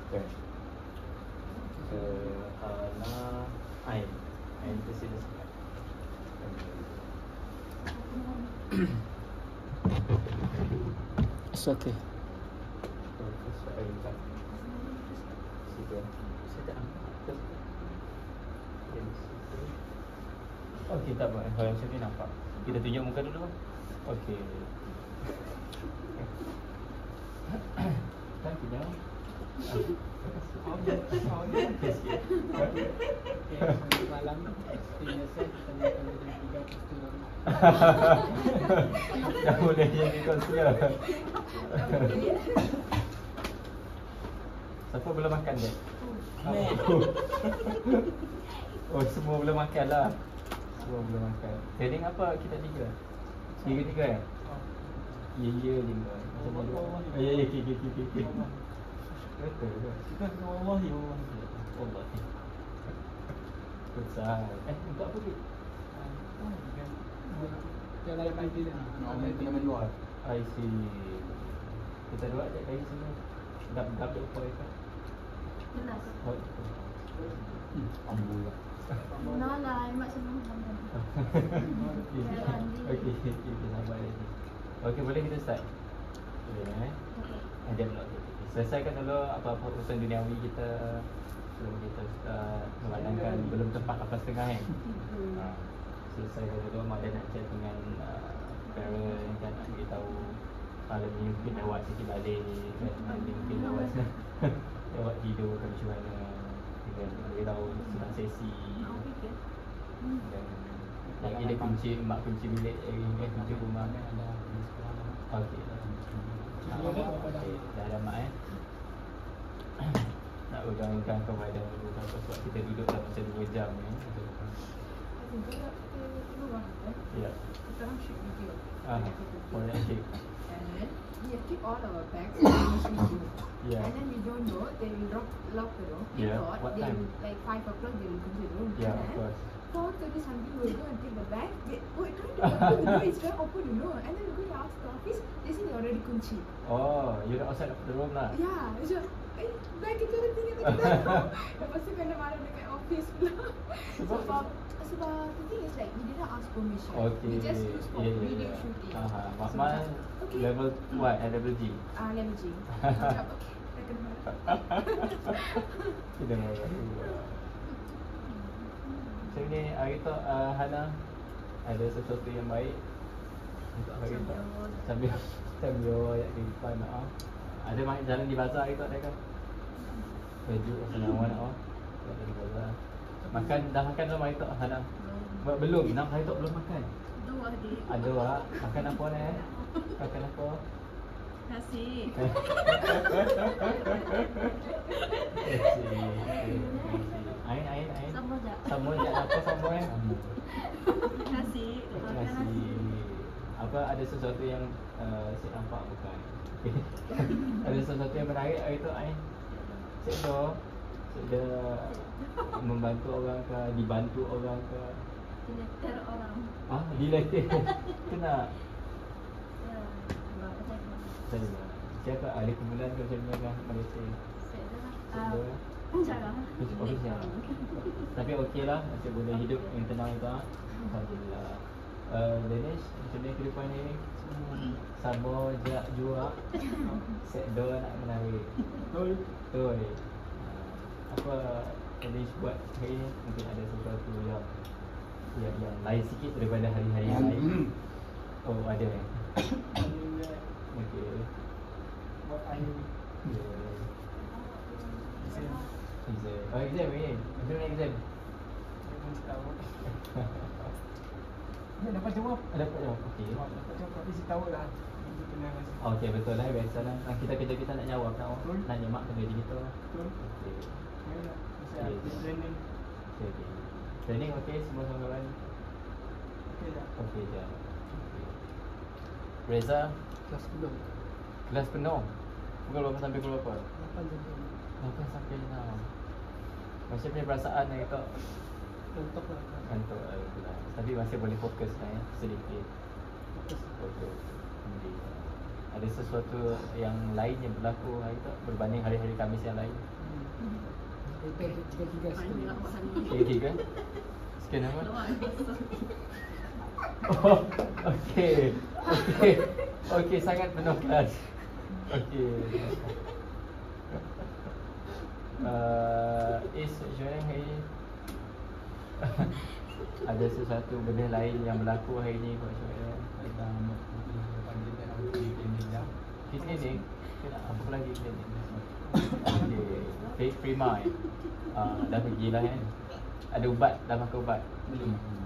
Okay. So, Ain. Ain tu sila sekat. It's okay. Profesor Ain tak. Situ. Saya tak nampak. Okey, tak apa. Kalau macam ni nampak. Kita tunjuk muka dulu. Okey. Kan kenyang. Okey sikit. Malam biasa kita makan dengan 3 pastol. Dah boleh jadi konselor. Siapa belum makan dia? Oh, semua belum makan lah. Semua belum makan. Training apa kita tiga? Tiga-tiga ya? Ya, ya je. Ya, ya, okey. Betul ke? Kita kena wallahi. Wallahi. Besar. Untuk apa ni? Dia lain lagi dah. Nak kena main luar. I see. Kita dua ajak dari sini. Dap dia upah itu. Jelas. Oh. Alhamdulillah. Nah lah, mak senang sampai. Okey, kita sabar lagi. Okey, boleh kita start? Boleh Ada pula. Selesaikan dulu apa-apa urusan duniawi kita sebelum kita memandangkan belum tepat 8.30 kan. Selesaikan dulu mak dia nak chat dengan parent kan, nak beritahu malam ni mungkin lewat sikit balik kan, malam ni mungkin lewat lewat tidur ke macam mana kan, beritahu sedang sesi dan lagi dia kunci, mak kunci bilik kunci rumah kan ada sekarang. Okey. Dah ada mak nak udang-udang kepada bukan sebab kita duduk dalam masa 2 jam ni. Ya. Sekarang shoot video. Boleh shoot. And then we have keep all our bags in the room. Yeah. And then we don't know, they will lock the door. We Yeah. thought What they time? will, like 5 o'clock they will come to the room. Yeah, And of then course. 4:30 something we will go and take the bag. We're trying to open the door, it's trying to open the door. And then we go to ask the office, they say they already kunci. Oh, you're outside of the room lah. Yeah, macam bag kita dah tinggal dekat dalam. Lepas tu kena marah dekat office pula. Sebab the thing is like we didn't ask permission. Okay. We just use for video shooting. Mak So, Man okay. level what? Level G. Level G. Macam okay, dah kena marah. Kita marah. Macam ni hari tu Hana ada sesuatu yang baik untuk hari tu. Sambil ayat di depan ada banyak jalan di bazar hari tu ada kan? Baju senang awak nak di bazar. Dah makan belum hari tu Hana? Belum, 6 hari tu belum makan. Dua dik. Ada awak makan apa ni? Makan apa? Nasi. Ain. Sambal jap. Sambal jap apa sambal Nasi. Nasi. Apa ada sesuatu yang saya nampak bukan? Ada sesuatu yang menarik hari tu Ain? Saya membantu orang ke, dibantu orang ke? Diletter orang. Diletter. Kena. Ya, sebab macam Saya siapa ahli kumpulan ke macam mana Malaysia? saya cara. Official. Tapi okey lah, masih boleh hidup yang tenang tu. Alhamdulillah. Danish, macam mana kehidupan ni? Sabar, jak, juak. Sekdor nak menarik. Betul. Apa Danish buat hari ni? Mungkin ada sesuatu yang lain sikit daripada hari-hari yang lain. Oh, ada okey. Buat air. Exam ni. Macam mana exam? Dia pun tahu. Dia dapat jawab. Dapat jawab. Okey. Dapat jawab tapi saya tahu lah. Itu kena rasa. Okey, betul lah. Biasalah. Kita kerja kita nak jawab tau. Betul. Nak nyemak kena gitu. Betul. Okey. Ya lah. Saya Yes. training. Okey. Training okey semua kawan. Okey dah. Okey je. Reza, Kelas penuh. kelas penuh. Pukul berapa sampai pukul berapa? 8 jam. 8 sampai 6. Macam punya perasaan hari tu? Untuk lah. Kantor Tapi masih boleh fokus lah ya, sedikit. Fokus. Fokus. Alhamdulillah. Ada sesuatu yang lain yang berlaku hari tu berbanding hari-hari Khamis yang lain? Kita tiga sekali. Mana nak buat hari ni? Tiga-tiga? Sekian apa? Keluar. Oh, okey. Okey. Okey, sangat penuh kelas. Okey. Is macam mana hari ni? Ada sesuatu benda lain yang berlaku hari ni Pak Syuaib? Kita ni apa lagi kita ni? Okey, Prima dah pergi lah kan? Ada ubat, dah makan ubat?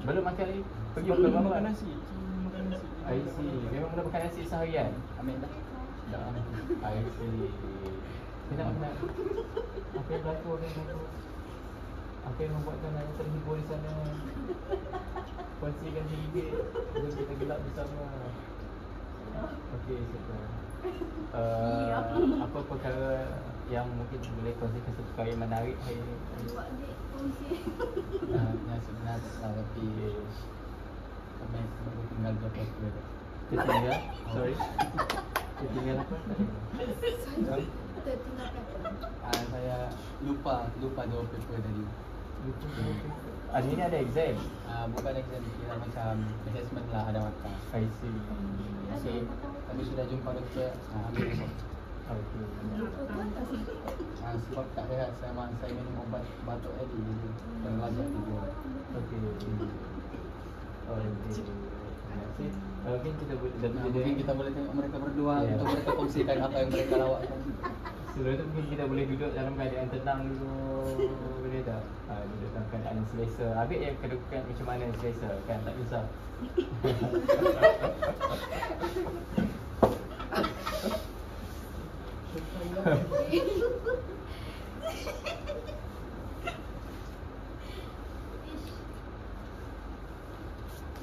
Belum makan lagi? Pergi makan apa? Makan nasi. Makan nasi. I see. Memang dah makan nasi seharian? Ambil dah. Dah. I see. Kenapa? Apa yang berlaku? Apa yang membuatkan anda terhibur di sana? Kongsikan sedikit. Jom kita gelap bersama. Okey, siapa? Apa perkara yang mungkin boleh kongsikan satu perkara yang menarik hari ini? Buat adik kongsi. Yang sebenarnya tapi kami semua tinggal berapa kali. Ketinggal? Sorry? Ketinggal apa? Tertinggal berapa? Saya lupa dua paper tadi. Hari ni ada exam? Bukan exam, kira macam assessment lah, ada mata. I see. So, kami sudah jumpa doktor, ambil besok. Okay. Sebab tak rehat saya minum obat batuk tadi, jadi terlajak tidur. Okay. Terima kasih. Mungkin kita Mungkin kita boleh tengok mereka berdua untuk mereka kongsikan apa yang mereka lawakkan. Sebelum tu mungkin kita boleh duduk dalam keadaan tenang dulu. Boleh tak? Duduk dalam keadaan selesa. Habis yang kedudukan macam mana selesa kan? Tak kisah.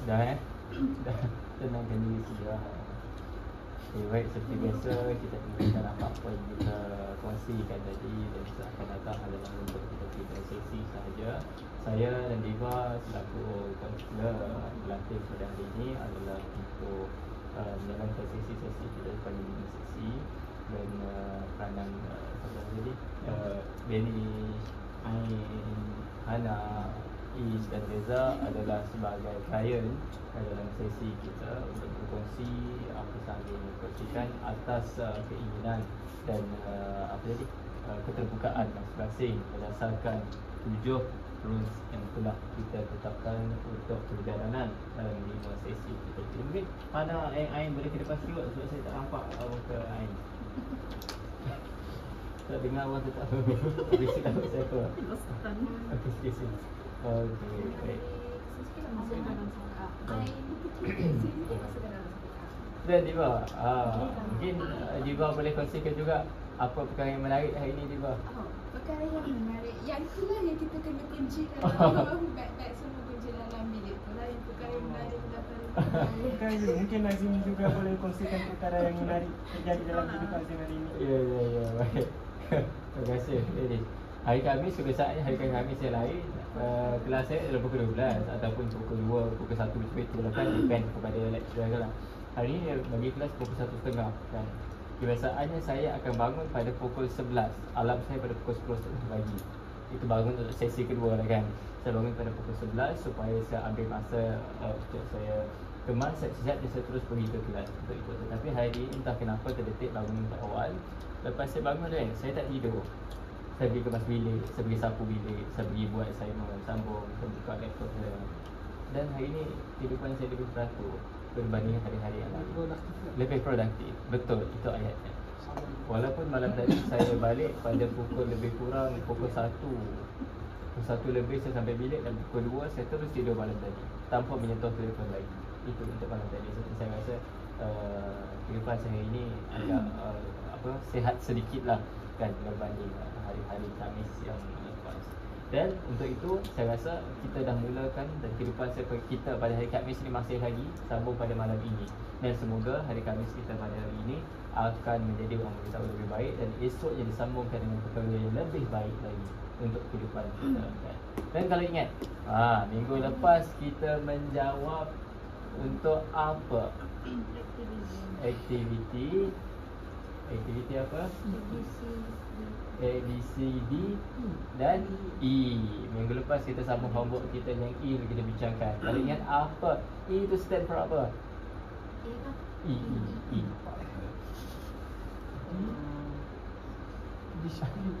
Dah dah tenangkan diri sudah. Okay, baik, seperti biasa kita tinggalkan apa-apa yang kita kongsikan tadi dan kita akan datang adalah untuk kita sesi sahaja. Saya dan Diva selaku kaunselor pelatih pada hari ini adalah untuk menjalankan sesi-sesi kita pada 5 sesi dan peranan jadi Benny, Ain, Hana, Is dan Reza adalah sebagai klien dalam sesi kita untuk berkongsi apa sahaja yang dikongsikan atas keinginan dan keterbukaan masing-masing berdasarkan 7 rules yang telah kita tetapkan untuk perjalanan dalam 5 sesi kita. Mungkin mana Ain boleh ke depan sikit sebab saya tak nampak muka Ain. Tak dengar orang tu tak tahu. Habis tak tahu siapa. Okey, sikit sini. Okey, baik. Dan Diva, mungkin Diva boleh kongsikan juga apa perkara yang menarik hari ini Diva? Perkara yang menarik, yang itulah yang kita kena kunci dalam beg-beg semua kunci dalam bilik tu lah yang perkara yang menarik Bukan je, mungkin Nazim juga boleh kongsikan perkara yang menarik terjadi dalam kehidupan Nazim hari ini. Ya, baik. Terima kasih. Jadi, hari Khamis kebiasaannya hari Khamis yang lain kelas saya adalah pukul 12 ataupun pukul 2, pukul 1 macam itu lah kan, depend kepada lecturer lah. Hari ni bagi kelas pukul 1.30 kan. Kebiasaannya saya akan bangun pada pukul 11. Alarm saya pada pukul 10.30 pagi. Itu bangun untuk sesi kedua lah kan. Saya bangun pada pukul 11 supaya saya ambil masa untuk saya kemas, siap-siap dan saya terus pergi ke kelas untuk ikut. Tetapi hari ini entah kenapa terdetik bangun tak awal. Lepas saya bangun kan, saya tak tidur. Saya pergi kemas bilik, saya pergi sapu bilik, saya pergi buat assignment, sambung, saya buka laptop saya. Dan hari ini kehidupan saya lebih teratur berbanding hari-hari yang lalu. Lebih produktif. Betul, itu ayatnya. Walaupun malam tadi saya balik pada pukul lebih kurang pukul 1. Pukul 1 lebih saya sampai bilik dan pukul 2 saya terus tidur malam tadi tanpa menyentuh telefon lagi. Itu untuk malam tadi. Jadi saya rasa kehidupan saya ini agak sihat sedikit lah kan berbanding hari-hari Khamis yang lepas. Dan untuk itu saya rasa kita dah mulakan dan kehidupan kita pada hari Khamis ini masih lagi sambung pada malam ini. Dan semoga hari Khamis kita pada hari ini akan menjadi orang beritahu lebih baik dan esoknya disambungkan dengan perkara yang lebih baik lagi untuk kehidupan kita kan. Dan kalau ingat minggu lepas kita menjawab untuk apa? Aktiviti Aktiviti apa? ABC. A, B, C, D dan E. Minggu lepas kita sambung homework kita yang E kita bincangkan. Kalau ingat apa? E itu stand for apa? A kan? E. Dispute.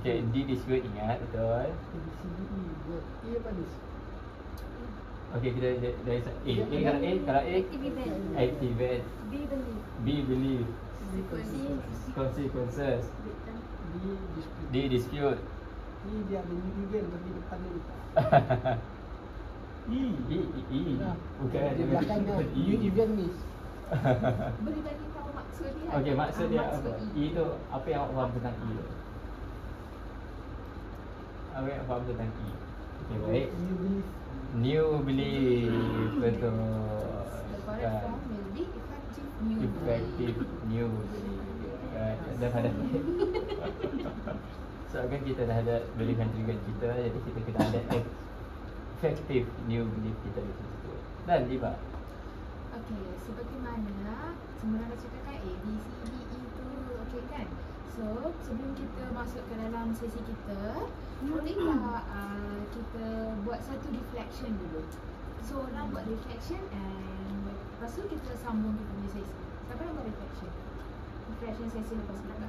Okay, D dispute ingat betul. ABCDE. Good. A apa this? Okay, kita dari kalau A Active event. active event. B believe. B believe. C Consequences. victim. D dispute. D dispute. Ni dia ada new event tapi depan dia letak. E. Nah, Bukan di belakangnya new event ni. Boleh bagi tahu maksud dia? Okay, maksud dia Maksud apa? E tu apa yang awak faham tentang E tu? Apa yang faham tentang E? Okay, baik. New belief. New belief. Betul. The correct form will be effective new Effective new belief. Right. Dah ada. So kan kita dah ada belief and trigger kita, jadi kita kena ada effective new belief kita di situ. Dan Liba. Okay, seperti mana semula dah cakapkan A, B, C, D, E tu okay kan? So, sebelum kita masuk ke dalam sesi kita, boleh tak kita buat satu reflection dulu. So, orang buat reflection and lepas tu kita sambung kita punya sesi. Siapa nak buat reflection? Reflection sesi lepas kita.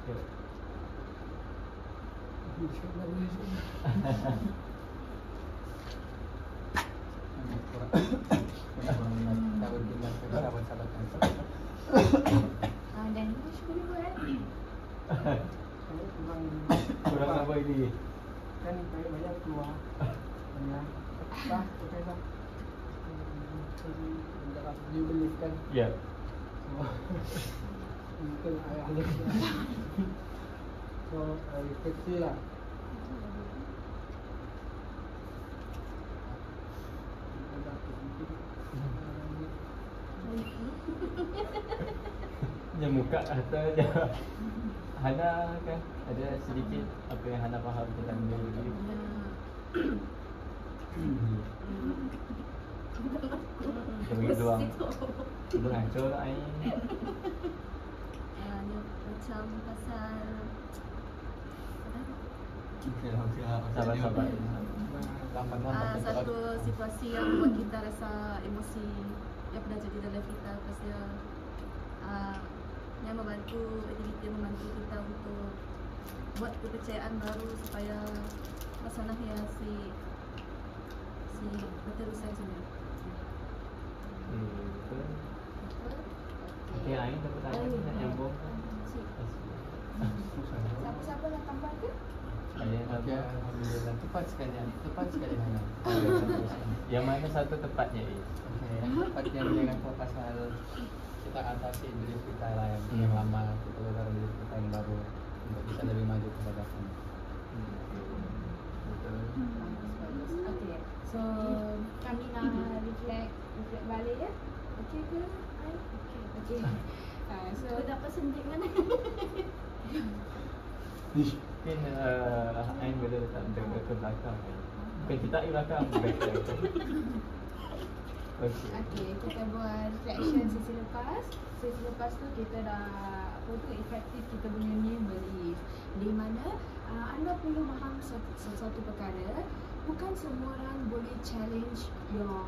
Okay. Dan Nish boleh buat. Kurang apa ini? Kan banyak keluar. Banyak. Dah, okey dah. New belief kan. Ya. Mungkin ada. So, refleksi lah. Dia muka atau dia Hana kan ada sedikit apa yang Hana faham tentang new belief. Kita bagi peluang. Belum hancur tak air. Macam pasal Sabar-sabar. satu situasi yang buat kita rasa emosi yang pernah jadi dalam kita pasal yang membantu kita untuk buat kepercayaan baru supaya masalah yang si berterusan sebenarnya. Betul. Okey, Ain tak bertanya nak nyambung. Siapa-siapa nak tambah ke? Saya nak Okey, alhamdulillah. Tepat sekali Hana. yang mana satu tepatnya Is? Okey, tepat yang dengan kau pasal kita atasi belief kita lah yang lama, kita baru belief kita yang baru untuk bisa lebih maju ke belakang. Betul. Okay, so kami nak reflect balik ya. Okay ke? Okay. So dapat sendik mana? Mungkin Ain boleh letak ke belakang. Bukan kita di belakang, back. Okay, kita buat reflection sesi lepas. Sesi lepas tu kita dah efektif kita punya new belief. Di mana anda perlu faham satu perkara, bukan semua orang boleh challenge your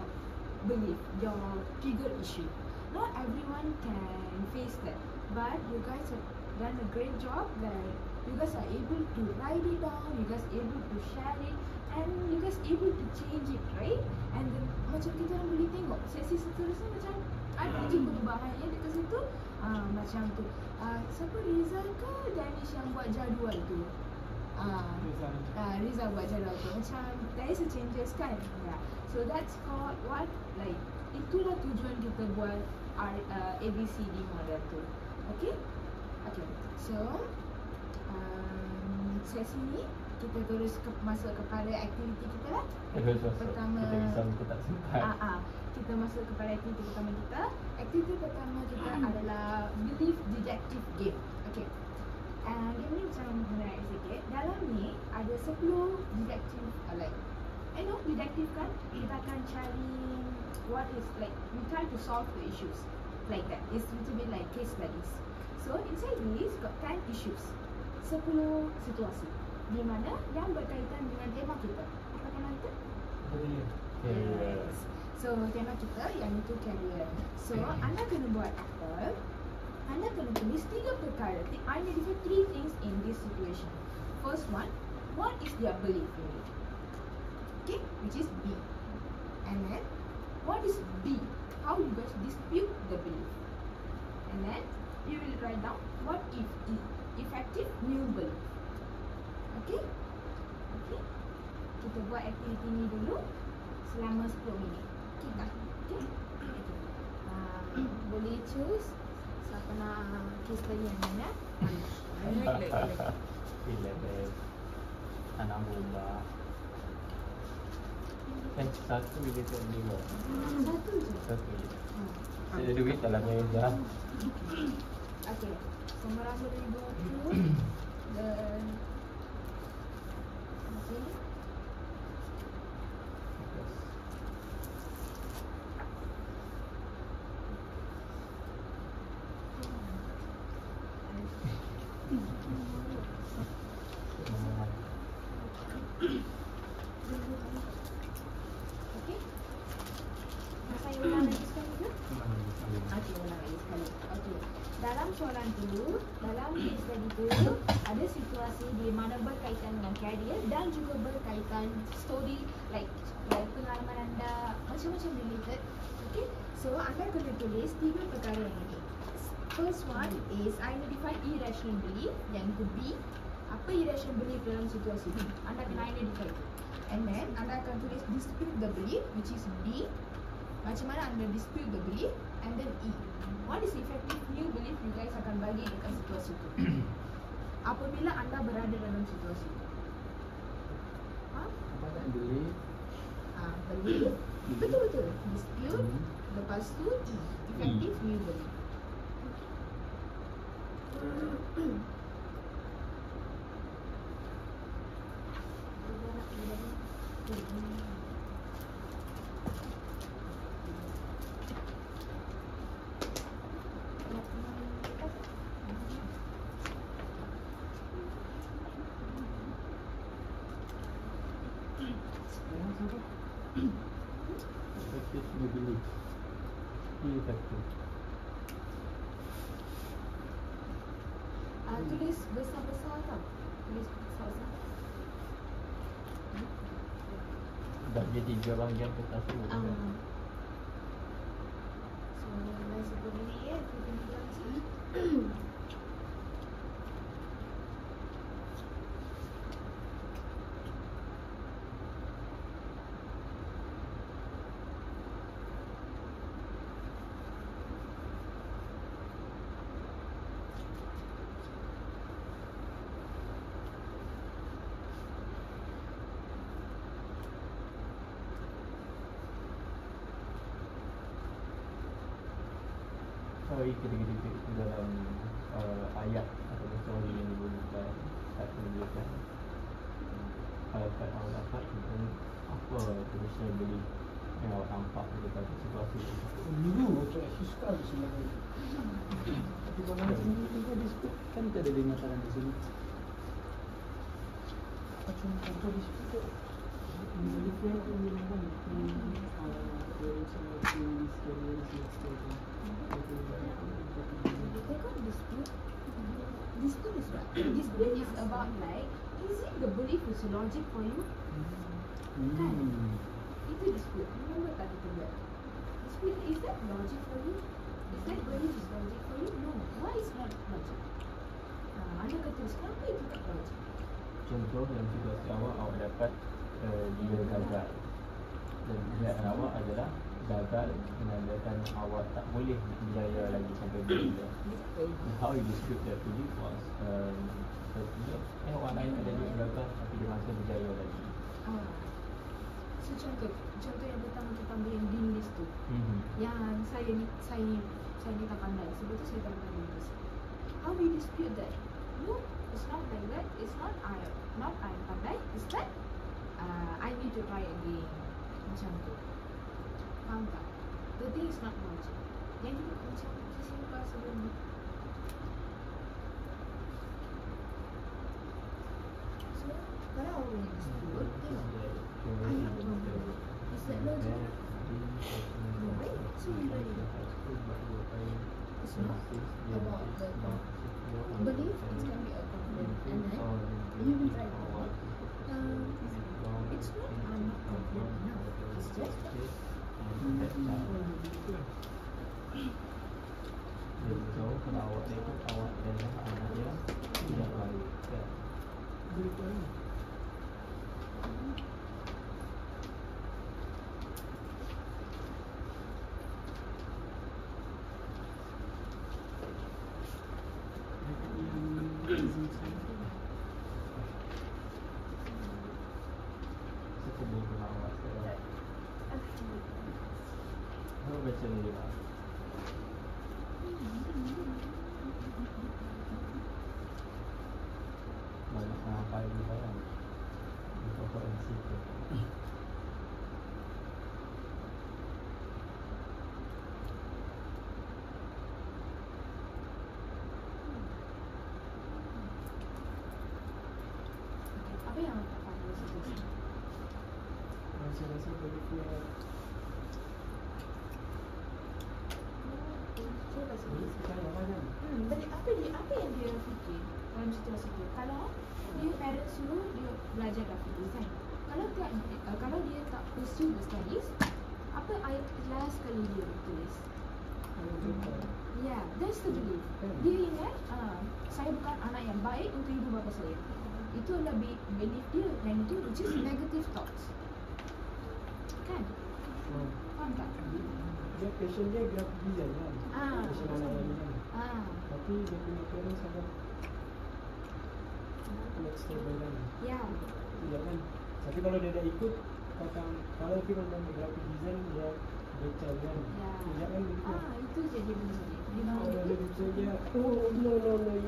belief, your trigger issue. Not everyone can face that, but you guys have done a great job that you guys are able to write it down, you guys able to share it, and you guys able to change it, right? And then macam kita orang boleh tengok sesi seterusnya macam ada je perubahannya dekat situ. Macam tu. Siapa Rizal ke Danish yang buat jadual tu? Rizal buat jadual tu. Macam there is a changes kan? Yeah. So that's called what? Like itulah tujuan kita buat ABCD model tu. Okay? Okay. So sesi ni kita terus masuk kepada aktiviti kita lah. Pertama kita risau kita tak sempat. Kita masuk kepada aktiviti pertama kita. Aktiviti pertama kita adalah belief detective game. Okay. Game ni macam menarik sikit. Dalam ni ada 10 detective like detective kan, kita akan cari what is like, we try to solve the issues like that. It's a little bit like case studies. So inside this got 10 issues, 10 situasi di mana yang berkaitan dengan tema kita. Apa tema kita? Yes. So tema kita yang itu career. So anda kena buat apa? Anda kena tulis 3 perkara. Identify 3 things in this situation. First one, what is their belief in it? Okay, which is B. And then, what is B? How you guys dispute the belief? And then, you will write down what if E. Effective new belief. Okay? Okay? Kita buat aktiviti ni dulu selama 10 minit. Kita. Okay? Boleh choose siapa nak case study yang mana? Relax. Anak bola. Satu bila tu dua. Satu je. Satu je. Saya duit tak lah beza. Okay. Semua orang boleh go through dan okay. Okay. Saya ulang lagi sekali ke? Okey, ulang lagi sekali. Okey. Dalam soalan tu, dalam case study tu ada situasi di mana berkaitan dengan career dan juga berkaitan story like pengalaman anda macam-macam related. Okay, so anda kena tulis 3 perkara yang ini. First one is identify irrational belief. Yang itu B. Apa irrational belief dalam situasi ini? Anda kena identify itu. And then anda akan tulis dispute the belief, which is B. Macam mana anda dispute the belief. And then E. What is effective new belief you guys akan bagi dekat situasi itu apabila anda berada dalam situasi itu. Apa tak beli? Belief. Betul-betul. Dispute. Lepas tu E. Effective new belief. Effective new belief. Effective. Tulis besar-besar tau. Tulis besar-besar. Bagi 3 bahagian kertas tu. So, dah 10 minit ya. Kita bilang sini. Sorry ketika-ketika itu dalam ayat atau story yang dibuat tak menunjukkan halakat awak dapat tentang apa traditional belief yang awak nampak dekat situasi itu. Dulu macam Hiskal sebenarnya. Tapi kalau sini kita dispute Kan kita ada 5 saran di sini. macam contoh dispute. Beli plan tu memang banyak. Dari semua jenis Kita kan dispute. Dispute is what? Dispute is about like, is it the belief is logic for you? Kan? Itu dispute. Remember tak kita buat? Dispute, is that logic for you? Is that belief is logic for you? No. Why is not logic? Anda kata, kenapa itu tak logic? Contoh dalam situasi awak dapat dia gagal dan pilihan awak adalah gagal menandakan awak tak boleh berjaya lagi sampai bila. How you dispute that belief was orang lain ada duit gagal tapi dia masih berjaya lagi. So contoh yang pertama kita ambil yang dean list tu. Yang saya ni tak pandai. Sebab tu saya tak pandai list. How we dispute that? No, it's not like that. It's not I pandai. It's that I need to try again. Macam tu. Faham tak? The thing is not logic. Yang kita macam sisi lupa sebelum ni. Kalau awak punya dispute, tengok anak orang tu. Is that logic? No, right? So you read it. It's not about the belief, it can be a confident. And then you will try to it's not I'm not confident enough. It's just So kalau awak ni pun awak dan anak dia tidak baik kan? Sekebun awak sekarang. Awak baca ni juga. Banyak sampai di dalam di pokok di situ. apa yang awak faham dari situ? Saya rasa beliefnya Saya rasa saya kan. apa yang dia fikir dalam situasi tu? Kalau dia parents suruh dia belajar grafiti kan, kalau dia tak pursue the studies, apa ayat last kali dia tulis? Ya, that's the belief. Dia ingat saya bukan anak yang baik untuk ibu bapa saya. Itu adalah belief dia, dan itu which is negative thoughts. Kan? Faham tak? Dia passion dia graphic design kan. Passion anak dia kan. Tapi dia punya parents sangat next level kan. Ya. Tidak kan. Tapi kalau dia dah ikut kata kalau dia memang graphic design dia baca kan. Ya. Tidak kan begitu. Itu je dia belief. Dia Kalau dia belief. baca dia no you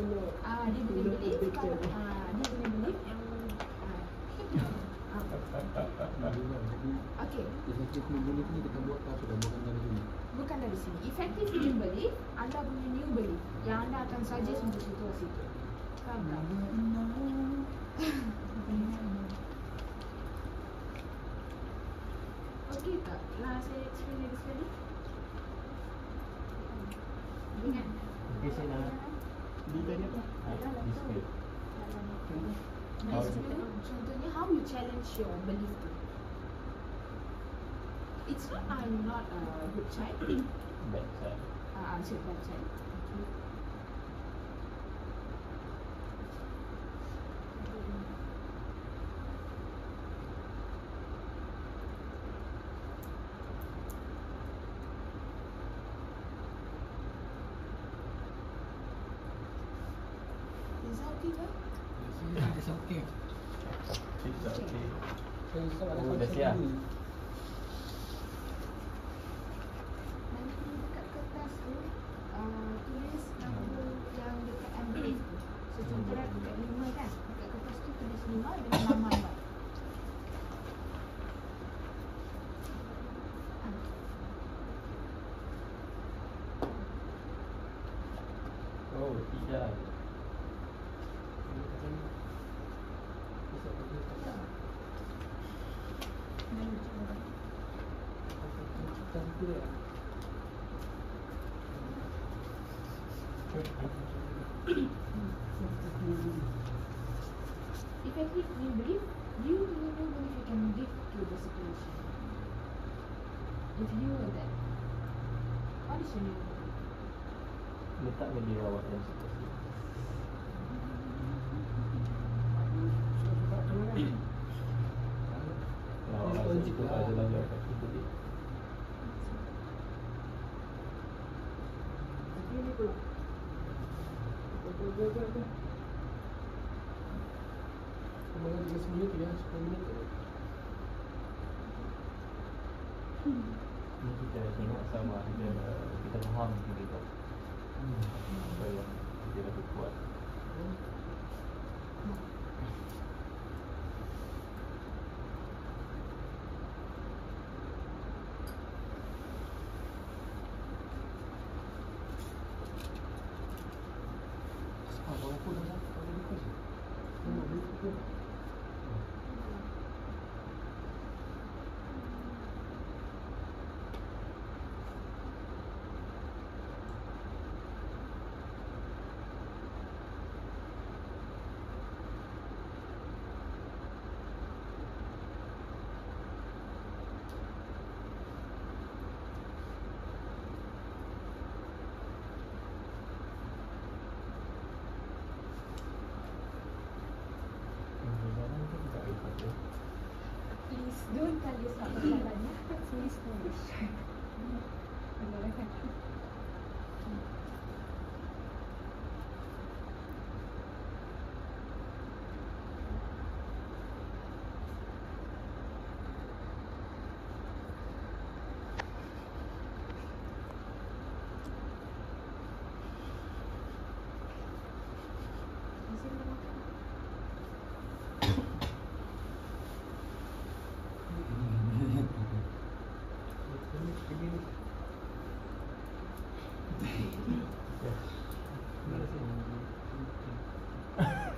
know. Dia punya belief kalau dia punya belief yang okey. Effective new belief ni kita buat tak sudah bukan dari sini. Bukan dari sini. Effective new belief, anda punya new belief yang anda akan suggest untuk situasi itu. Faham tak? Okey tak? Saya explain lagi sekali. Ingat? Okey, saya nak Dia tanya apa? display. Contohnya how you challenge your belief tu. It's not I'm not a good child. Bad side. I'm still bad child. Is that okay, guys? It's okay. It's okay. Saya Oh, dah siap. Nanti dekat kertas tu tulis nama yang dekat ambil tu. So contohnya dekat 5 kan. Dekat kertas tu tulis 5 dengan nama awak. Oh, tidak. Effective new belief, you really know belief you can give to the situation. If you were that, what is your new belief? Letakkan diri awak dalam situasi. Kalau awak rasa itu adalah yang efektif tadi. Ini pula. Betul. Kemudian 30 minit ya, 10 minit. Ini kita tengok sama ada kita faham kita apa yang kita dapat buat. Walaupun dah sampai pada request.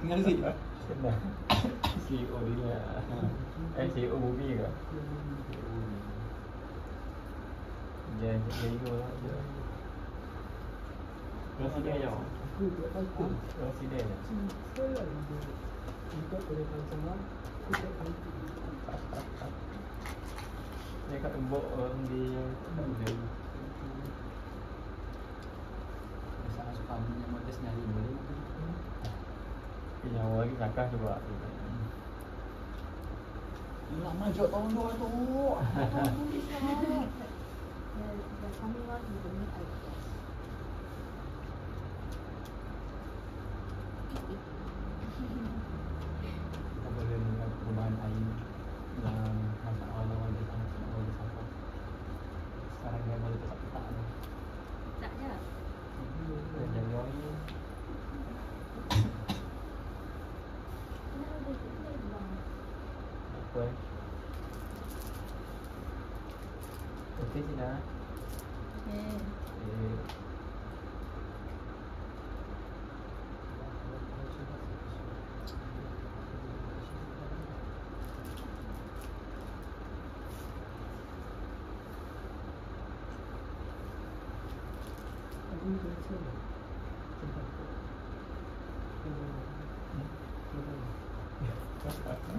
Tinggal sini. Kenal CEO dunia. CEO movie ke? Dia CEO lah dia. Presiden je. Aku tak tahu. Presiden je. Simple lah dia. Ikut pada pasangan, aku tak tahu. Dia kat tembok orang dia tak boleh. Sangat suka punya modus nyari boleh. Yang orang lagi nakal juga. Nak majok tahun 2 tu. Tulis lah. The coming one with the new ideas. Kita boleh melihat perubahan air dalam masa awal-awal dia sangat awal dia sampai. Sekarang dia boleh tetap dah. Tak je. Dan Januari Kenapa dia tak bilang? apa okey Cina. Okay. Aku ni baca lah. Tempat tu.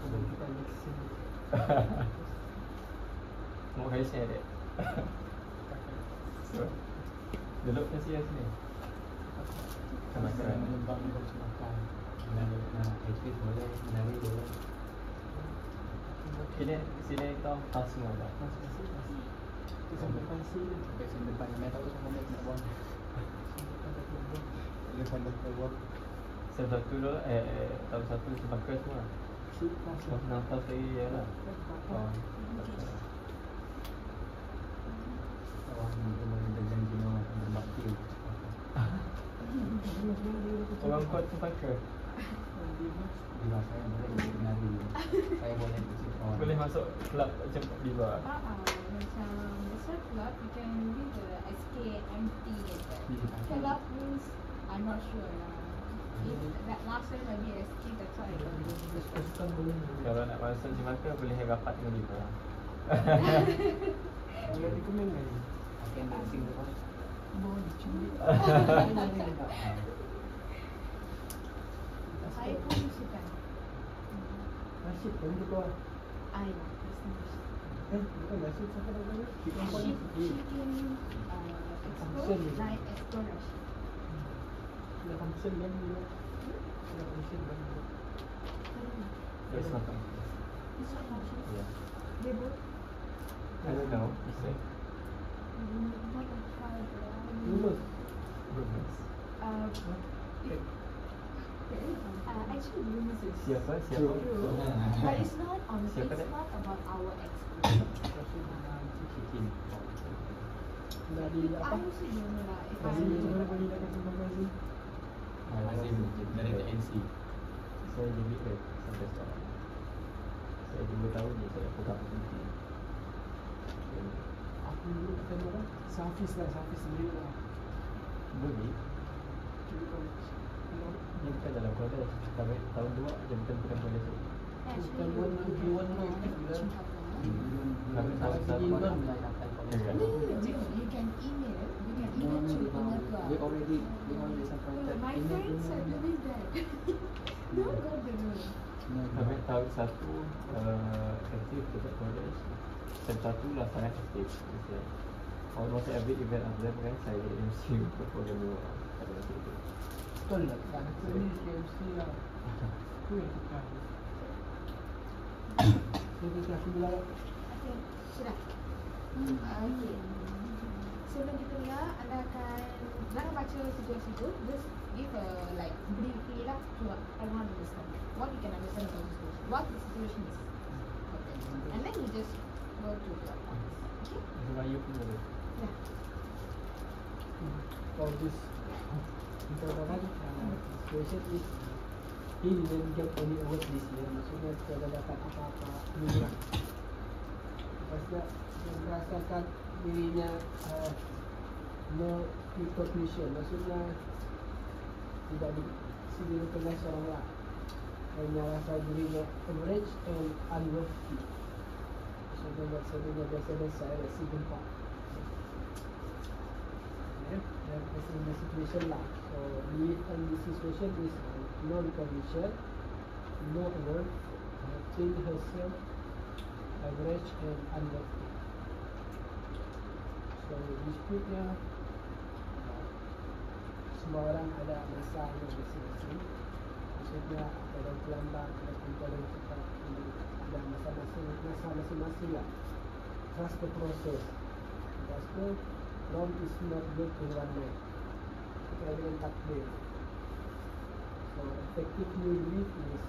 Kalau kita listen, Mau kali share dek. So, duduk ke sini. Kalau saya menyumbang untuk makan, nak aktif boleh, menari boleh. Sini kita pas semua dah. itu sampai pasir. Dekat depan yang tahu sama dia nak buang. Depan depan buang. Satu tu tahun satu sebagai semua. Tahun 6 tahun lagi ya lah. Oh. Awak ni boleh berjanji nak akan berbakti. Orang kuat sebagai. Bila saya boleh menari, saya boleh ikut kawan. Boleh masuk kelab macam Diva. Macam besar club, you can be the SKMT gitu. Club means I'm not sure lah. If that last time maybe SK, that's what I know. Kalau nak masuk Jimaka boleh rapat dengan Diva. Boleh recommend kan? Aku yang nak sing tu kan. Boleh curi. Saya pun suka. Nasib pun tu kau. I lah, personal. Bukan nasib siapa nak tahu? Kita pun Chicken explore, night exploration. dah function kan dia. Dah function kan dia. That's not fun. It's not function. Yeah. They both. I don't know. It's like What a child. Lulus. goodness. Actually, Yunus is Siapa? true. But it's not on. It's Siapa dia? not about our experience. Chicken. Dari I apa? also don't know lah. If Dari I mana kau ni dah kasi makan Azim? Azim dari TNC. Saya jadi sampai sekarang. Saya 2 tahun je saya pegang kunci. Aku dulu kata orang Safis lah, Safis sendiri lah. Boleh. Cuma kau Dia bukan dalam college. Sampai tahun 2 dia bukan college. actually Bukan one no aktif bila. Kami tahun satu. No, you can email. You can email through inner club. They already separated. My friends are doing that. No, God, they know. Kami tahun 1 aktif dekat college. Tahun 1 lah sangat aktif. Almost every event of them kan saya jadi MC untuk program dua. Pada masa itu. Betul lah. Tak ada ni KMC lah. Aku yang tukar. Dia kata aku bilang Okay, sudah. Okay. Sebelum kita mula, anda akan jangan baca situasi itu. Just give a like briefly lah to everyone understand what you can understand about the situation, what the situation is, and then you just go to the points. Okay? Melayu pun boleh. Yeah. For this pertama situation is he didn't get any award this year. Maksudnya tidak dapat apa-apa juga. Pasal dia merasakan dirinya no recognition. Maksudnya tidak dikenal seorang lah. Hanya rasa dirinya average and unworthy. Maksudnya biasa-biasa ada si gempa. Dan the situation lah. So belief on this situation is no recognition, no award, think herself average and unworthy. So dispute-nya semua orang ada masa yang masing-masing. Maksudnya ada terlambat, ada yang cepat, ada masa masing-masing lah. Trust the process. Trust the Rome is not built in one night. Kita dengan takdir. So effective new belief is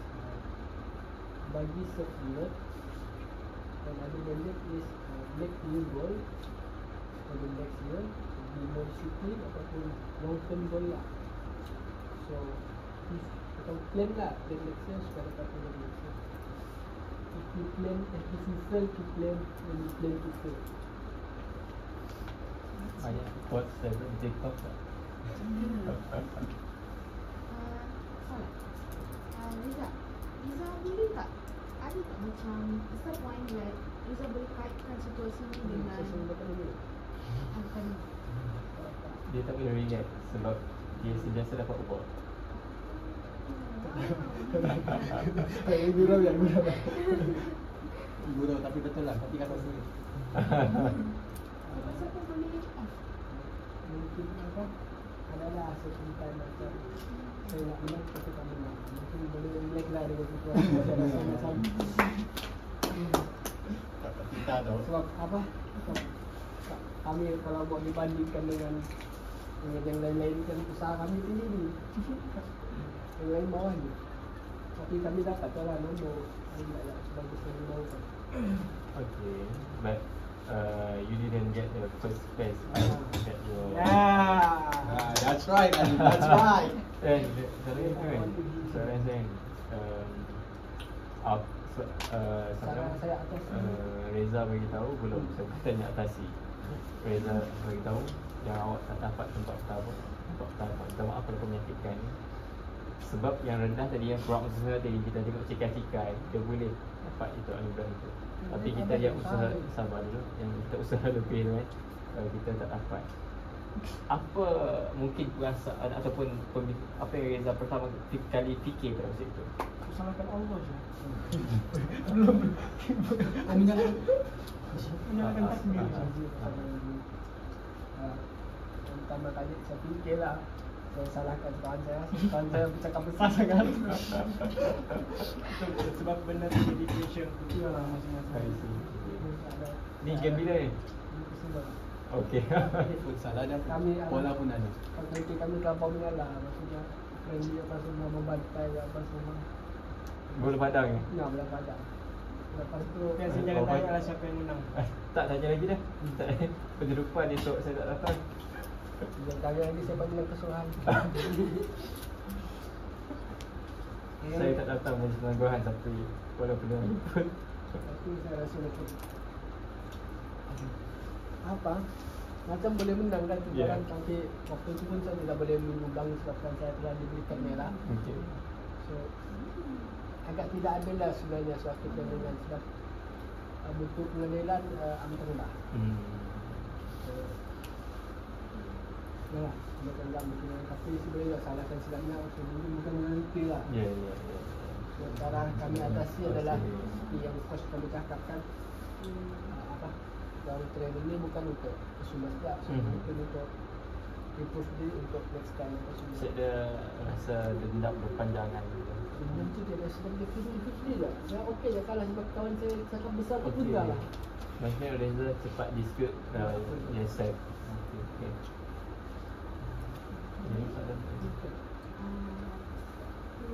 bagi self-worth, and other than that is make new goal for the next year, be more disciplined ataupun long term goal lah. So kita plan lah plan next year supaya dapat plan next year. If you fail to plan, then you plan to fail. Banyak quotes dari TikTok tak? Salah. Riza boleh tak? Ada tak macam is the point like Riza boleh kaitkan situasi ni dengan apa ni? Dia tak boleh react sebab dia sentiasa dapat ubah. Gurau tapi betul lah, tapi kata sendiri. Pasal pun boleh Mungkin apa adalah sesuatu macam saya nak menang tapi tak menang. Mungkin boleh relax lah dengan situasi saya rasa macam Kita tahu. sebab apa kami kalau buat dibandingkan dengan yang lain-lain kan usaha kami tinggi ni. Yang lain bawah ni. Tapi kami dapat lah nombor sebagai pemain kan. Okay, but you didn't get the first place that you. That's right, Ali. That's right. Soalan itu kan, soalan saya Saya atas Reza beritahu belum, saya tanya atasi. Reza beritahu yang awak tak dapat tempat pertama. Minta maaf kalau menyakitkan. Sebab yang rendah tadi, yang kurang usaha tadi, kita tengok cikai-cikai, dia boleh dapat itu anugerah itu. Tapi kita yang usaha, sabar dulu, yang kita usaha lebih tu kan, kita tak dapat. Apa mungkin perasaan ataupun apa yang Reza pertama kali fikir pada masa itu? salahkan Allah je. Menyalahkan takdir. Pertama kali saya fikirlah saya salahkan kawan saya bercakap besar sangat. Sebab benda tu jadi pressure. Iyalah masing-masing. Ni game bila ni? Okey. Futsal ada, Kami bola pun ada. Kami kampungnya lah, maksudnya friendly apa semua, membantai apa semua. Bola padang ni? Ya, bola padang. Lepas tu Biasa jangan tanya lah siapa yang menang. Tak tanya lagi dah. Tak penyerupan esok saya tak datang. yang kali lagi saya bagi dengan kesuruhan. Saya tak datang majlis penangguhan tapi walaupun dia pun Tapi saya rasa macam apa? Macam boleh menang kan Yeah. Tapi waktu itu pun saya tidak boleh menyumbang sebabkan saya telah diberikan merah. mungkin. So agak tidak adil lah sebenarnya suatu pertandingan sebab bentuk pengadilan amat rendah. So ya, bukan dalam bentuk tapi sebenarnya salahkan silapnya bukan mengerti lah. Ya. So, cara kami atasi adalah seperti yang coach kami cakapkan apa dalam training ini bukan untuk kesulitan sebab mungkin untuk improve diri untuk next time apa semua. Saya ada rasa dendam berpanjangan. Sebelum tu dia dah sedang dia fikir lah. Saya okey je kalah sebab kawan saya cakap besar pun Okey. juga lah. Maksudnya Reza cepat dispute yourself. Okay. Ini soalan tadi. Tu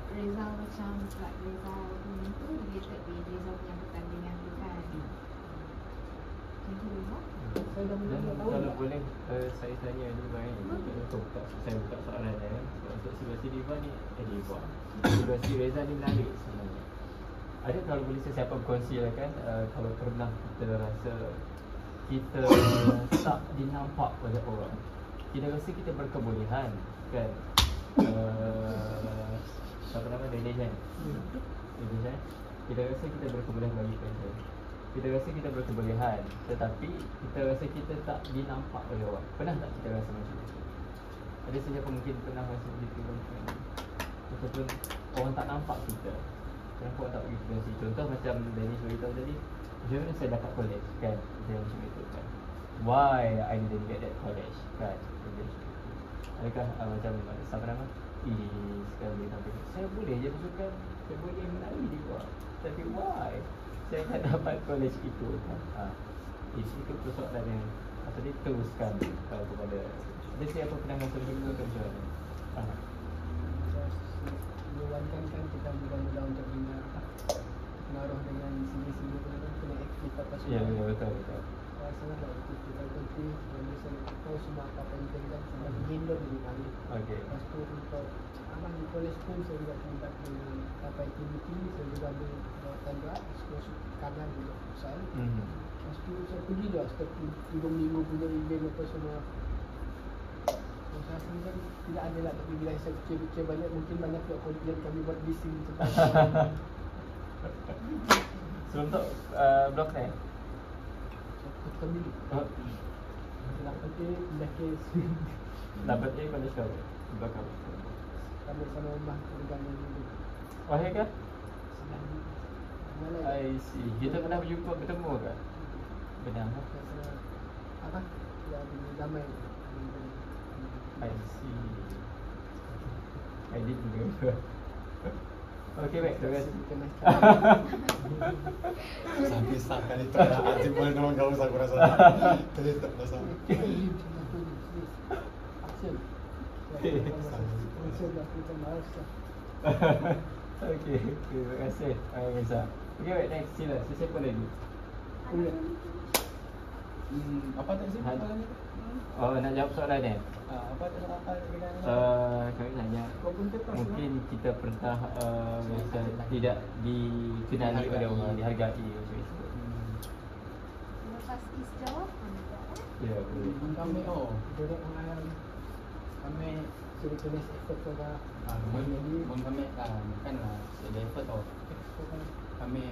Reza macam sebab Reza ni tu related with Reza punya pertandingan tu kan. Macam tu Reza? Saya dah Dan mula tahu kalau tak? boleh saya tanya Diva ni, saya buka soalan untuk situasi Diva ni, situasi Reza ni menarik sebenarnya. Ada kalau boleh sesiapa berkongsi lah kan, kalau pernah kita rasa kita tak dinampak oleh orang, kita rasa kita berkebolehan kan, apa nama Danish kan? Danish kan? Kita rasa kita berkebolehan bagi passion. Kita rasa kita berkebolehan, tetapi kita rasa kita tak dinampak oleh orang. Pernah tak kita rasa macam itu? Ada sesiapa mungkin pernah rasa begitu kan? Ataupun orang tak nampak kita. Kenapa orang tak bagi kita? Contoh macam Danish beritahu tadi, macam mana saya dapat college kan? Dia macam itu kan? Why I didn't get that college kan? Adakah macam siapa nama? Sekarang dia tahu saya boleh je bersukan, saya boleh menari di luar, tapi why saya tak dapat college itu kan? Itu persoalan yang apa dia teruskan kepada ada siapa pernah rasa begitu ke macam mana? Meluangkan kan kita mudah-mudah untuk dengar pengaruh dengan sini-sini tu kan kena aktif apa semua. Ya, betul. Saya sangat lah aktif kita aktif dan misalnya tahu semua apa yang kita kan sama handle diri kami. Okey. Lepas tu untuk abang di college pun saya juga contact dengan apa aktiviti, saya juga ambil rawatan berat, masuk kanan juga futsal. Lepas tu saya pergi dah setiap 3 minggu punya event apa semua. Saya rasa kan tidak ada lah, tapi bila saya fikir banyak, mungkin banyak pihak komplain kami buat bising cepat. Sebelum tu blog ni? Kami Oh, dapat pindah ke dapat college kau? Belakang. kami sama rumah keluarga dulu. Oh, ya ke? Mana I see. Kita pernah berjumpa bertemu ke? Benar. apa? Ya, di damai. I see. I did remember. Okay, baik. Terima kasih. Sampai sakkan itu ada Azim boleh nama kau aku rasa. Tadi tak rasa. Okay, terima kasih. Reza. Okay, baik. Next, sila. Sesiapa lagi? Apa tak sih soalan ni? Oh, nak jawab soalan ni? Apa tak apa dengan Kami tanya, mungkin kita pernah rasa tidak dikenali oleh orang, dihargai macam itu. Lepas Is jawab, Ya, boleh. kami Dorang mengalam kami sudah tulis effort pada mun kami kan lah ada effort tau. Kami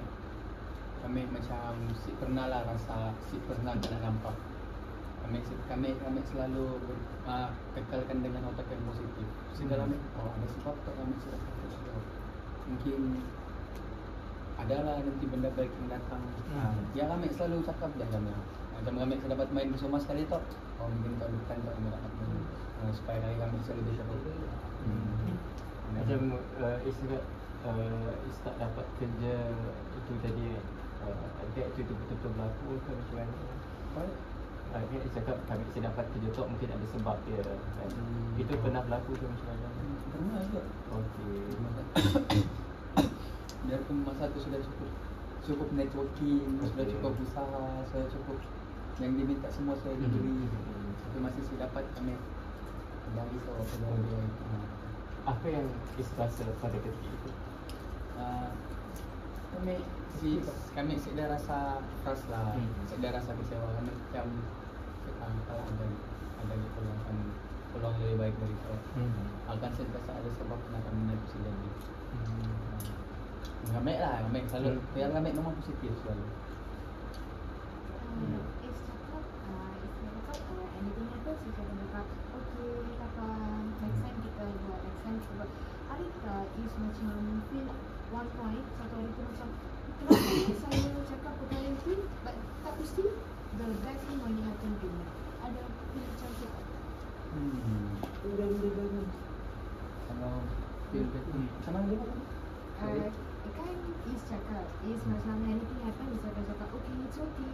macam si pernah lah rasa si pernah tak nak nampak. Kami selalu kekalkan dengan otak yang positif. Segala ada sebab tak kami sudah positif. Mungkin adalah nanti benda baik yang datang. Ya kami selalu cakap dah kami. Macam kami dapat main bersama sekali tak. Mungkin tahun depan tak kami dapat main. Supaya kali kami selalu bersyukur. Macam istilah tak dapat kerja itu tadi adakah itu betul-betul berlaku ke macam mana? Dia cakap kami saya dapat kerja tu mungkin ada sebab dia kan? Itu pernah berlaku ke macam mana? Pernah juga. Okey. Biarpun masa tu sudah cukup networking, sudah cukup usaha, sudah cukup yang diminta semua saya diberi. Tapi masih saya dapat kami bagi tahu Apa yang rasa pada ketika itu? Kami sudah rasa keras lah, sudah rasa kecewa. Kami macam kalau ada peluang lebih baik dari itu, akan sentiasa ada sebab nak kami naik positif lagi. Kami selalu, biar kami memang positif selalu. Is cakap, anything happens, Is akan cakap, okay, kapan, next time kita buat. Adakah Is macam feel one point, satu hari tu macam, kenapa saya cakap perkara itu, tapi still, the best thing only happen to me. Ada feel macam tu tak? Udah. Kalau feel betul, macam mana dia? kan Is cakap, Is macam anything happen, Is akan cakap okay, it's okay.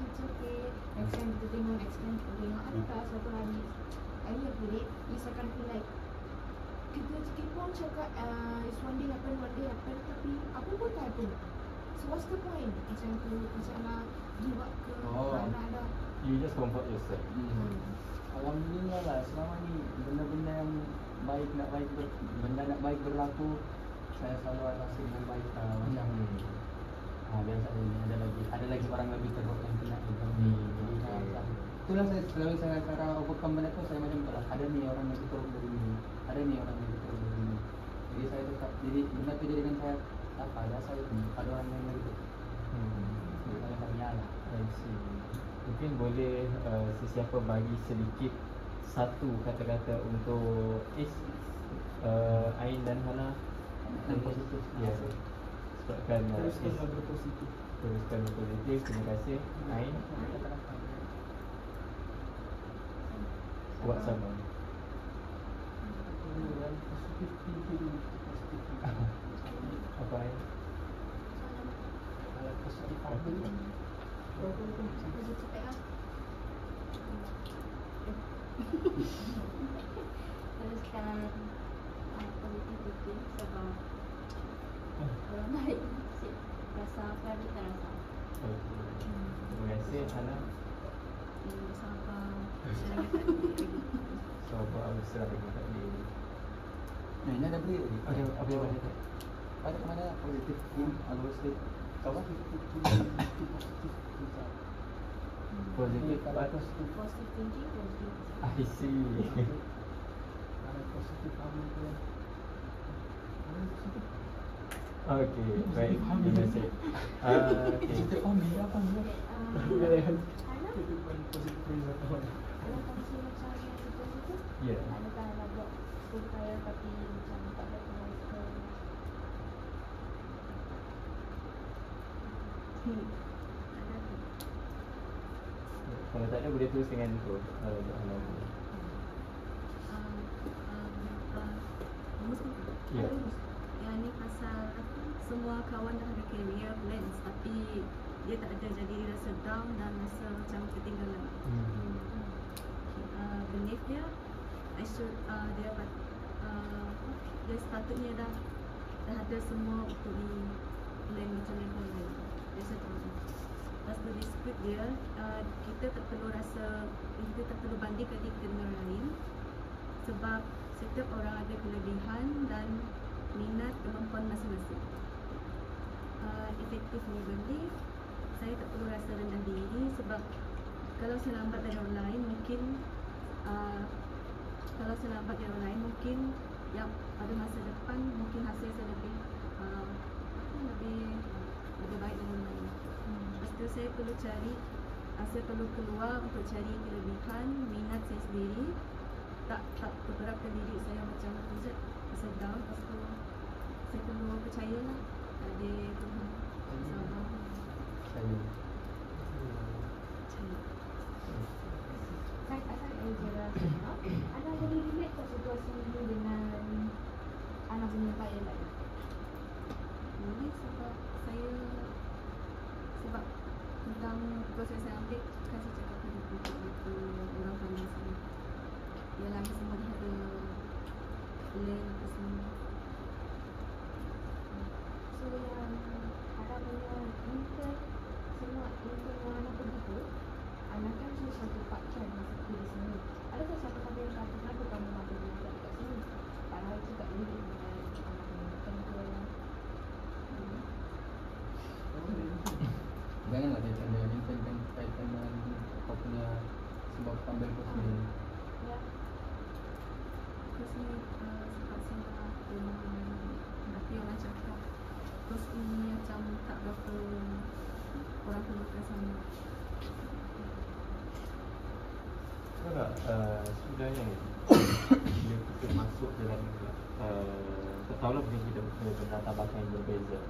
Next time kita tengok, ada tak satu hari. And you put it, Is akan feel like kita pun cakap it's one day happen, tapi apa pun tak happen. So what's the point? Macam tu, macam nak give up ke, nak dah. You just comfort yourself. Alhamdulillah lah, selama ni benda-benda yang benda nak baik berlaku, saya selalu atasi dengan baik. Macam biasa ini ada lagi orang lebih teruk yang kena juga. Itulah saya cara overcome benda tu, saya macam tu lah. Ada ni orang lebih teruk dari ini, ada ni orang lebih teruk dari ini. Jadi saya tetap, jadi benda tu jadikan saya apa? Biasa itu, ada orang yang lebih teruk. Saya tanya lah. I see. Mungkin boleh sesiapa bagi sedikit satu kata-kata untuk Ain dan Hana yang positif. Ya. Sebabkan Teruskan berpositif. teruskan berpositif. Terima kasih Ain. Buat sama. Positif thinking. Apa Ain? Alat positif thinking. Positif lah. Teruskan politik itu sebab orang baik rasa apa ada tak rasa. Terima kasih Hana. Sabar. So apa besar lagi kat dia. Ini ada beri lagi. Ada apa yang ada? Ada mana positif thinking, agnostik. Apa? Positif apa? Positive thinking, positive. I see. Alat positif aman tu. Okay, baik. Terima kasih. Okay. Positif family apa ni? Hana, Positif result. ada kongsi macam yang positif? Ya. Adakah nak buat supaya tapi macam tak ada pengawasan? Ada tu. Kalau tak ada boleh terus dengan tu. Ya. Yang ni pasal semua kawan dah ada career plans tapi dia tak ada, jadi dia rasa down dan rasa macam ketinggalan. Belief dia dia sepatutnya dah ada semua untuk di plan macam yang lain. Dia rasa tu. Lepas tu di script dia kita tak perlu bandingkan diri kita dengan orang lain sebab setiap orang ada kelebihan dan minat kemampuan masing-masing. Effectively belief, saya tak perlu rasa rendah diri sebab kalau saya lambat dari orang lain mungkin yang pada masa depan mungkin hasil saya lebih baik dari orang lain. Lepas tu saya perlu keluar untuk cari kelebihan minat saya sendiri, tak bergerakkan diri saya macam kejap rasa down. Lepas tu saya perlu percayalah pada Tuhan, sabar, Saya. Saya tak tahu je rasa. Anda boleh relate tak situasi ini dengan anak punya klien lain? boleh sebab tentang proses saya ambil kan saya cakap tadi untuk orang pandang saya. Dia lagi semua dia ada plan apa semua. So yang ada punya intern, semua intern yang anak pergi tu, anak kan cuma satu part time masa pergi di sini. Adakah siapa-siapa yang kata kenapa kamu mampu belajar dekat sini? Padahal itu tak boleh dengan anak punya intern ke. Janganlah dia tanda intern kan kaitan dengan kau punya sebab ambil kos ni. Ya. Terus ni sebab saya dah tapi orang cakap terus ini macam tak berapa orang perlukan sama. Sebab sebenarnya bila kita masuk dalam tak tahulah mungkin kita punya latar belakang yang berbeza,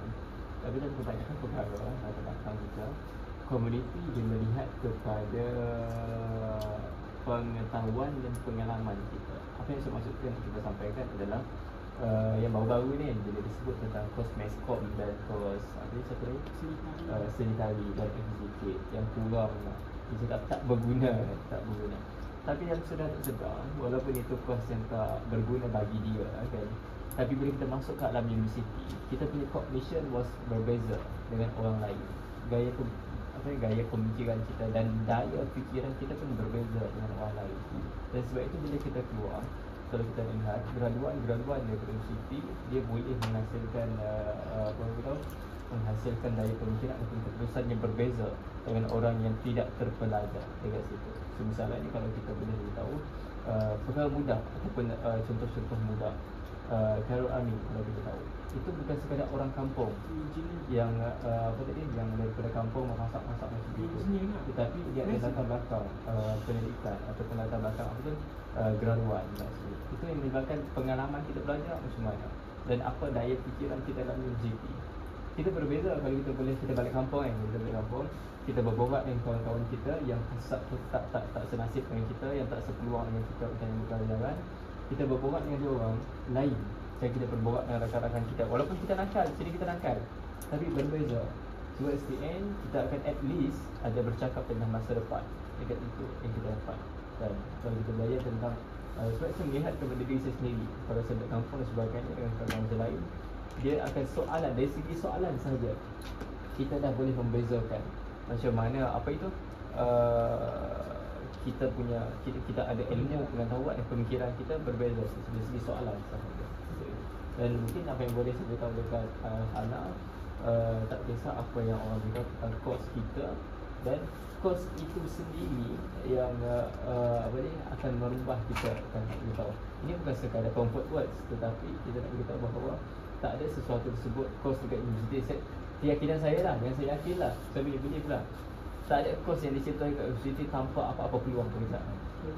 tapi dalam kebanyakan perkara latar belakang kita, komuniti dia melihat kepada pengetahuan dan pengalaman kita. Apa yang saya maksudkan kita sampaikan adalah yang baru-baru ni bila disebut tentang kos meskom dan kos apa ni satu lagi seni tari dan exhibit yang kurang dia cakap tak berguna. Tapi yang sudah tak sedar, walaupun itu kos yang tak berguna bagi dia kan, tapi bila kita masuk ke alam universiti, kita punya cognition was berbeza dengan orang lain. Gaya pemikiran kita dan daya fikiran kita pun berbeza dengan orang lain. Dan sebab itu bila kita keluar, kalau kita lihat graduan daripada universiti, dia boleh menghasilkan menghasilkan daya pemikiran ataupun keputusan yang berbeza dengan orang yang tidak terpelajar dekat situ. So misalnya ni kalau kita boleh beritahu perkara mudah ataupun contoh-contoh mudah, Khairul Amin kalau kita tahu, itu bukan sekadar orang kampung yang yang daripada kampung masak macam itu, tetapi dia ada latar belakang pendidikan ataupun latar belakang graduan. Itu yang menyebabkan pengalaman kita belajar macam mana dan apa daya fikiran kita dalam universiti. Kita berbeza kalau kita balik kampung kan. Kita balik kampung, kita berborak dengan kawan-kawan kita yang tak senasib dengan kita, yang tak sepeluang dengan kita macam yang berpelajaran. Kita berborak dengan dia orang lain macam kita berborak dengan rakan-rakan kita. Walaupun kita nakal, sini kita nakal, tapi berbeza. Towards the end, kita akan at least ada bercakap tentang masa depan dekat itu yang kita dapat. Dan kalau kita belajar tentang sebab saya melihat kepada diri saya sendiri, kalau saya dekat kampung dan sebagainya dengan kawan-kawan lain, dia akan soalan, dari segi soalan saja kita dah boleh membezakan macam mana apa itu kita ada ilmu, pengetahuan dan pemikiran kita berbeza dari segi soalan sahaja. Dan mungkin apa yang boleh saya beritahu dekat anak, tak kisah apa yang orang beritahu tentang kos kita, dan kos itu sendiri yang akan merubah kita akan beritahu. Ini bukan sekadar comfort words, tetapi kita nak beritahu bahawa tak ada sesuatu tersebut kos dekat universiti. Keyakinan saya lah, yang saya yakin lah, saya believe lah, tak ada kos yang diciptakan kat universiti tanpa apa-apa peluang pekerjaan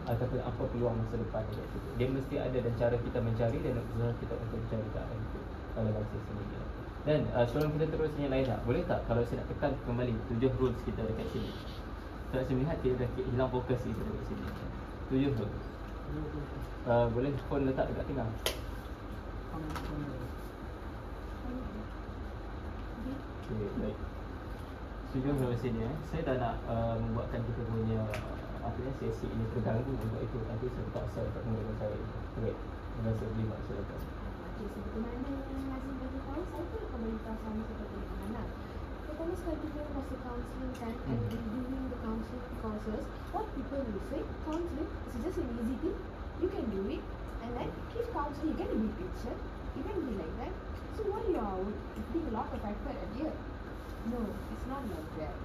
ataupun apa peluang masa depan dekat situ. Dia mesti ada, dan cara kita mencari dan usaha kita untuk mencari ke arah itu kalau bahasa sendiri. Dan sebelum kita terus yang lain tak, boleh tak kalau saya nak tekan kembali 7 rules kita dekat sini. Sebab saya melihat kita dah hilang fokus kita dekat sini. 7 rules. Boleh phone letak dekat tengah. Okay, baik. 7 rules sini saya dah nak membuatkan kita punya sesi ini terganggu untuk itu, tapi saya terpaksa untuk menggunakan cara itu. Baik, terima kasih Lima, silakan. Okey, seperti mana Nazim bagi tahu, saya pun akan beritahu sama seperti mana. Pertama sekali kita masuk counselling kan, and during the counselling courses, what people will say, counselling is just an easy thing, you can do it, and then keep counselling, you get a big picture, you can be like that. So why you are putting a lot of effort at here? No, it's not like that.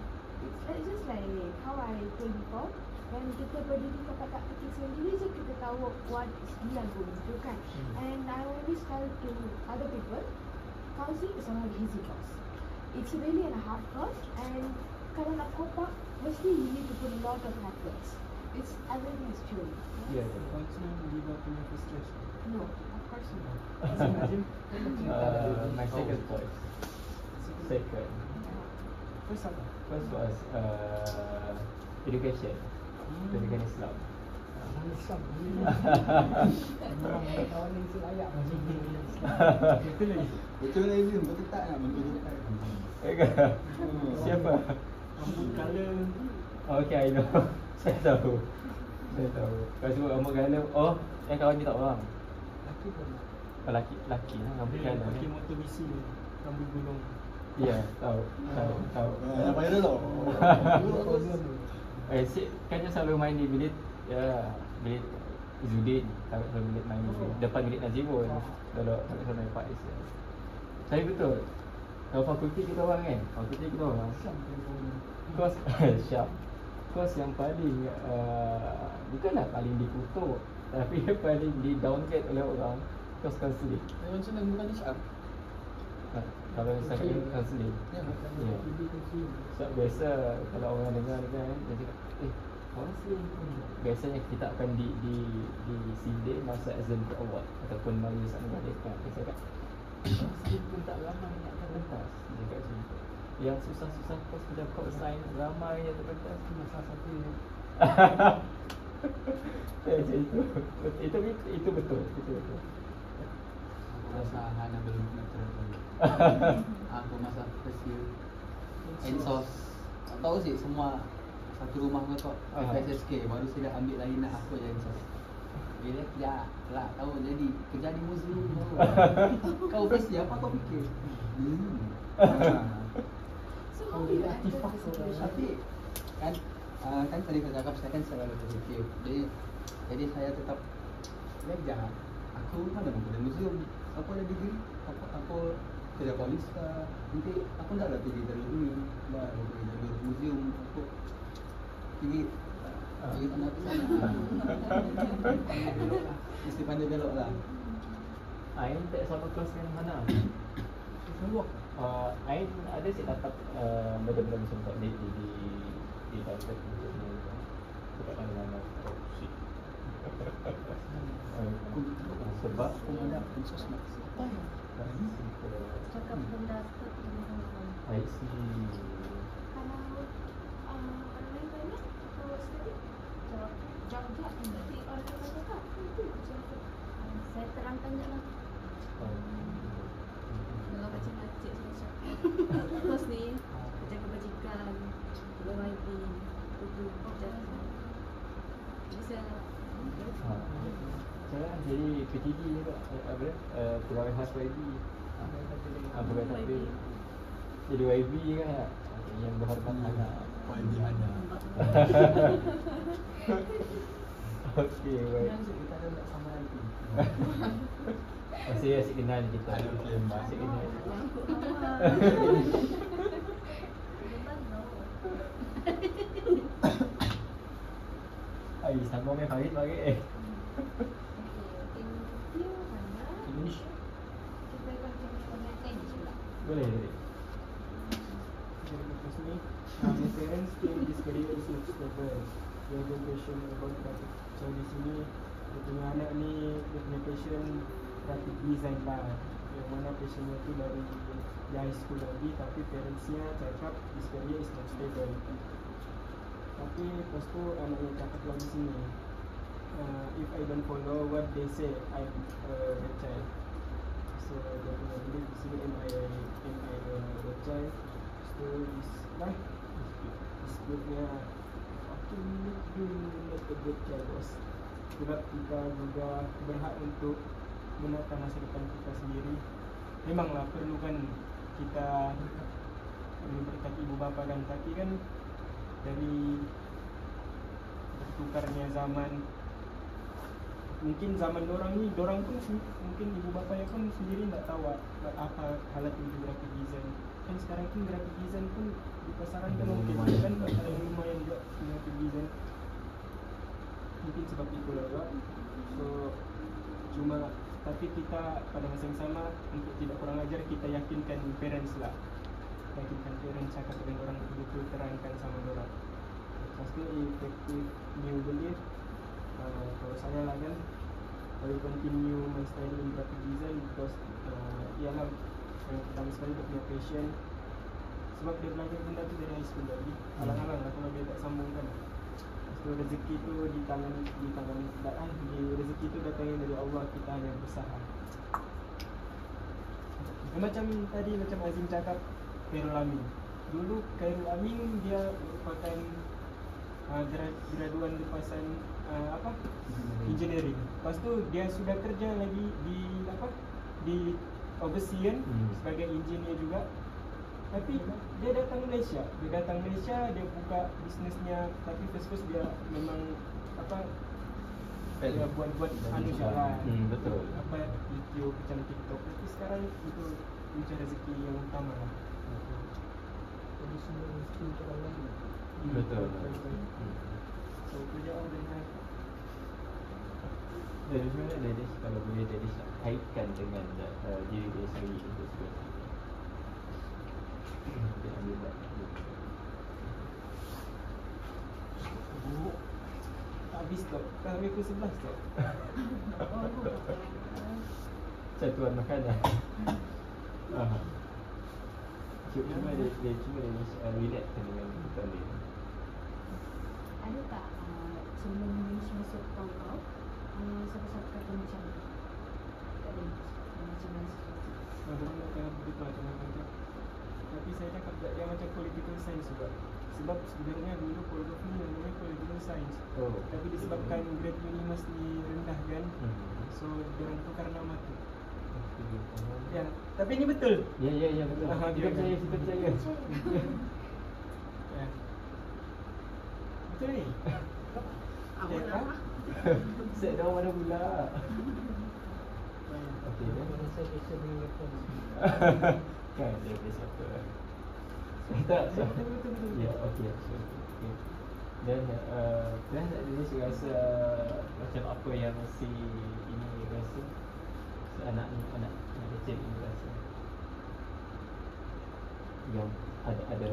It's just like how I told before, when kita berdiri kat kaki sendiri je kita tahu what we are going to kan. And I always tell to other people, counselling is not an easy course. It's really a hard course, and kalau nak cope up, mesti you need to put a lot of efforts. It's everything is theory. Yeah. Counselling juga punya frustration. No, of course not. My second choice. Second. First apa? First was education. Pendidikan Islam. Islam. Memang kawan yang layak macam ni. Betul lagi. Betul lagi, betul tak nak betul tak. Siapa? Rambut colour. Okay, I know. Saya tahu. Kalau sebut rambut colour, oh, kawan ni tak orang. Laki pun. Laki lah, rambut colour. Pakai motor BC, rambut gunung. Ya, tahu. Apa yang tu? Kan dia selalu main di bilik Izzuddin, kalau bilik main depan bilik Nazirul. Kalau sama Faiz. Saya betul. Kalau fakulti kita orang kan, kos Syam. Kos yang paling bukanlah paling dikutuk, tapi yang paling di downgrade oleh orang, kos counselling. Macam mana bukan Syam? Kalau saya counselling. Ya. Sebab biasa kalau orang dengar dia cakap, counselling biasanya kita akan di sindir masa exam award ataupun majlis merdeka. Dia cakap counselling pun tak ramai yang terpentas. Dia cakap macam tu. Yang susah-susah kos macam kos sains ramai yang terpentas. Masa satu Macam itu. Itu betul. masa Hana belum pernah travel. Aku masa first year Ensos. Tahu sih semua satu rumah kau kok FSSK baru saya dah ambil lain nak aku je Ensos. Bila kerja lah tahu jadi kerja di museum tahu. Kau first year apa kau fikir? So Oh, how you dia handle aktifah the tu, situation? Tapi kan tadi saya cakap saya kan selalu positif. Jadi saya tetap belajar. Aku mana mau kerja museum? Aku ada degree. Aku kerja polis kah? Nanti aku dah lah pergi jalur ini, dah pergi jalur museum. Aku pergi sana ke sana. Mesti pandai belok lah. Ain tak sama kelas dengan mana? Keluar. Ain ada sih dapat benda-benda macam tak di target untuk ni. Dekat mana-mana. Oh shit. Sebab Aku ada Ensos nak. Apa ya? Cakap benda tu. I see. Kalau orang lain tanya, kalau study, jawab nanti orang akan cakap, itu siapa? Saya terangkan je lah. Kalau macam makcik saya cakap. Terus ni kerja kebajikan, kerja YB, kerja jadi saya Saya jadi PTD juga apa dia? Pegawai khas YB. Pegawai tapir. Jadi YB kan yang berhormat anak. YB ada. Okey, baik. Jangan kita ada nak sama nanti. Masih asyik kenal kita. Ada claim, Mak. Asyik kenal. mangkuk mama. Bukan no. Ai, sambung dengan Farid lagi. Okay, thank you Hana. Finish. Kita continue dengan Teddy pula. Boleh, boleh. Jadi lepas ni, my parents think this career is next level. They have a passion about graphic. So di sini, dia punya anak ni, dia punya passion graphic design lah. Yang mana passionnya tu dari high school lagi, tapi parentsnya cakap this career is next level. Tapi lepas tu anaknya cakap lagi sini, if I don't follow what they say, I'm a bad child. So dia punya belief di sini, am I a bad child? So this lah, dispute-nya, okay, you not a bad child bos. Sebab kita juga berhak untuk menata masa depan kita sendiri. Memanglah perlukan kita berkat ibu bapa kan, tapi kan dari bertukarnya zaman, mungkin zaman dorang ni, dorang pun mungkin ibu bapanya pun sendiri tak tahu apa halat itu graphic design. Kan sekarang pun graphic design pun di pasaran kan mungkin kan ada yang lumayan juga graphic design. Mungkin sebab itulah juga. So cuma tapi kita pada masa yang sama untuk tidak kurang ajar, kita yakinkan parents lah. Yakinkan parents, cakap dengan orang betul, terangkan sama orang. Lepas tu effective new belief, kalau saya lah kan, I will continue my study in graphic design because ialah yang pertama sekali dia punya passion. Sebab dia belajar benda tu dari high school lagi. Alang-alang lah kalau dia tak sambungkan. Lepas tu rezeki tu di tangan rezeki tu datangnya dari Allah, kita hanya berusaha. Macam tadi, macam Azim cakap, Khairul Amin. Dulu Khairul Amin dia merupakan graduan lepasan engineering. Lepas tu dia sudah kerja lagi di overseas kan, sebagai engineer juga. Tapi dia datang Malaysia. Dia buka bisnesnya, tapi first dia memang dia buat anu jalan. Betul. YouTube macam TikTok. Tapi sekarang itu mencari rezeki yang utama lah. Jadi semua rezeki untuk Allah. Betul. So kerjaan dengan Dari mana Dedis, kalau boleh Dedis kaitkan dengan diri dia sendiri itu sebenarnya. Dia ambil buat buruk. Habis tak? Kami pukul 11 tak? Satuan makanan. Cuma dia relate dengan kita ni. Ada tak sebelum English masuk kau siapa-siapa kata macam tak ada macam Orang nak tengah berdebat tengah konsep. Tapi saya cakap tak, dia macam political science juga. Sebab sebenarnya dulu koreografi ni yang namanya political science. Oh. Tapi disebabkan grade unimas ni rendah kan, so diorang tukar nama tu. Ya, tapi ini betul. Ya betul. Kita percaya, kita percaya. Ya. Betul ni? Awal lah. Set dah mana pula? Okey, Dia dah. rasa biasa dengan weapon. Kan dia boleh siapa? Tak, so. Betul. Ya, okey. Okay. Dan dan dia saya rasa macam apa yang si ini rasa anak kecil ini rasa yang ada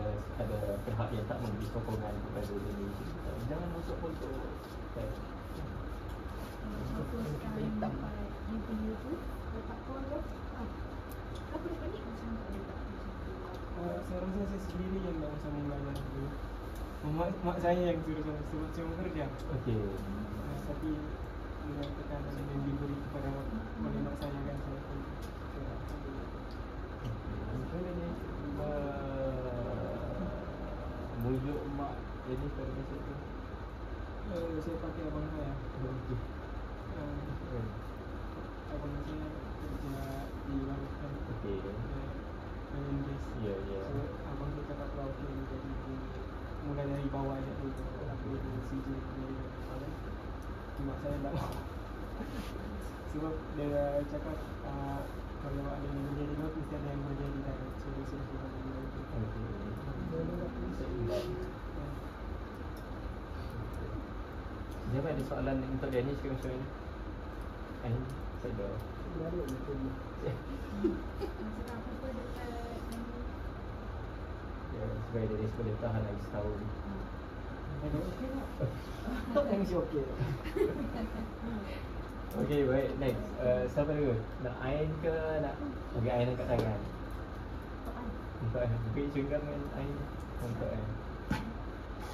pihak yang tak memberi sokongan kepada diri jangan masuk foto kan. Contoh sekarang dapat review tu letak koreograf apa dia panik macam tak letak macam tu. Saya rasa saya sendiri yang tak bersama belajar dulu. Mak saya yang suruh saya sebab saya bekerja. Okey. Tapi dengan tekanan yang diberi kepada oleh mak saya kan saya pun Macam mana ni mujuk mak jadi pada masa tu? saya pakai abang saya. Okey. Abang saya kerja di lautan. Okey. Inggris. Ya. So abang saya cakap lah okey jadi mulai dari bawah je dulu. Aku dari CJ dari kepala. Mak saya tak mau. Sebab dia cakap kalau ada yang kerja di laut mesti ada yang kerja di darat. So dia suruh kita di laut. Dia ada soalan untuk Danish ke macam mana? Saya dah. Menarik betul. Macam apa dekat Ya, supaya Danish boleh tahan lagi setahun. Okey tak? Tak yang mesti okey. Okey, baik. Next. Siapa dulu? Nak Ain ke nak? Okey, Ain angkat tangan. Untuk Ain. Bukit cunggang dengan Ain. Untuk Ain.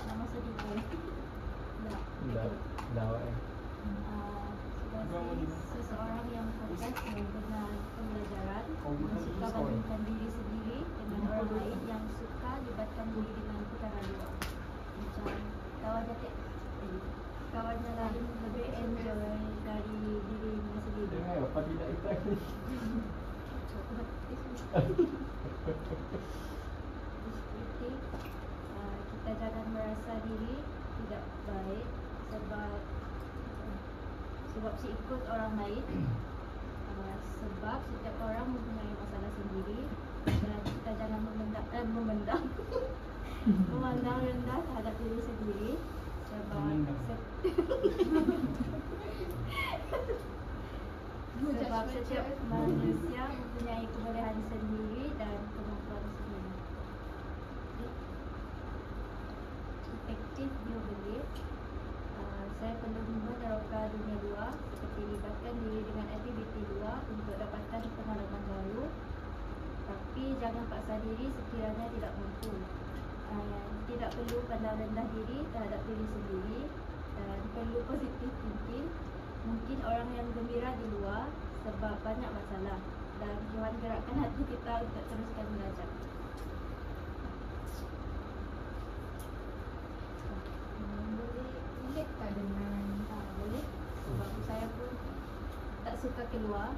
nama sedikit Dah awak Ain. sebagai seseorang yang fokus dengan pembelajaran, suka bandingkan diri sendiri dengan orang lain, yang suka libatkan diri dengan perkara luar. Macam kawan jatik, kawan yang lain lebih enjoy dari dirinya sendiri. Dengar apa tidak ikhlas ni? Kritik, kita jangan merasa diri tidak baik sebab ikut orang lain. Sebab setiap orang mempunyai masalah sendiri, dan kita jangan memandang rendah terhadap diri sendiri sebab sebab setiap manusia mempunyai kebolehan sendiri dan kemampuan sendiri. Efektif new belief. Saya perlu meneroka dunia luar, seperti libatkan diri dengan aktiviti luar untuk dapatkan pengalaman baru. Tapi jangan paksa diri sekiranya tidak mampu. Tidak perlu pandang rendah diri terhadap diri sendiri, dan perlu positif thinking. Mungkin orang yang gembira di luar sebab banyak masalah, dan Tuhan gerakkan hati kita untuk teruskan belajar. Boleh relate tak dengan boleh? Sebab saya pun tak suka keluar.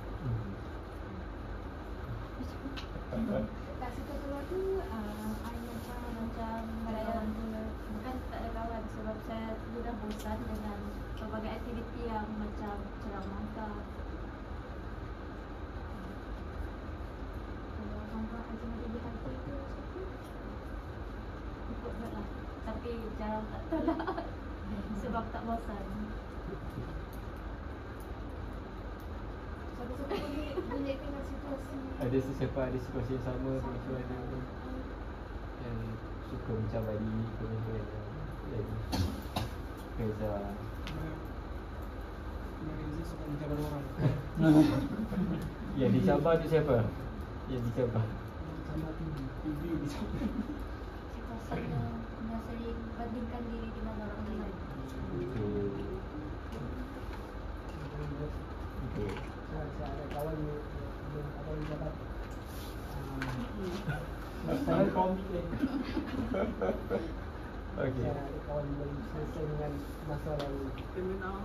Tak suka keluar tu macam kawan tu, bukan tak ada kawan, sebab saya sudah bosan dengan pelbagai aktiviti yang macam ceramah ke. Kalau kawan-kawan aktiviti di hati tu ikut buat lah, tapi jarang tak tolak sebab tak bosan. Siapa-siapa boleh relate dengan situasi. Ada sesiapa ada situasi yang sama dengan suara yang suka mencabar diri ke macam mana? Reza. Reza suka mencabar orang. Yang dicabar tu siapa? Yang dicabar. Sama TV dicabar. Situasi yang sering bandingkan diri dengan orang lain. Okey. Saya ada kawan yang jabat Saya komik ni. Okey. Saya ada kawan belum selesai dengan masalah ni. Criminal.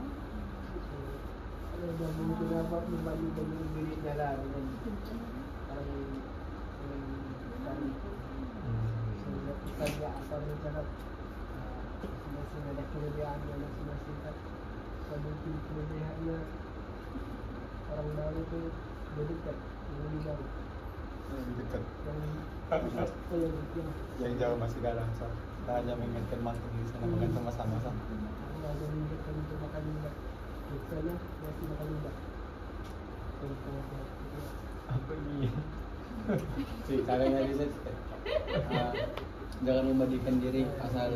Kalau dia mungkin dapat membagi dengan dirinya lah dengan orang tadi. Sehingga kita dia apa dia cakap masing-masing ada kelebihan dia masing-masing kan. So mungkin kelebihannya orang baru tu dia dekat lebih jauh. Lebih dekat. Yang bikin Yang jauh masih galah. So, kita hanya mengingatkan makan di sana makan sama-sama. ada mengingatkan untuk makan limbah. Kita lah masih makan limbah. Apa ni? Cik, caranya dia jangan membandingkan diri asal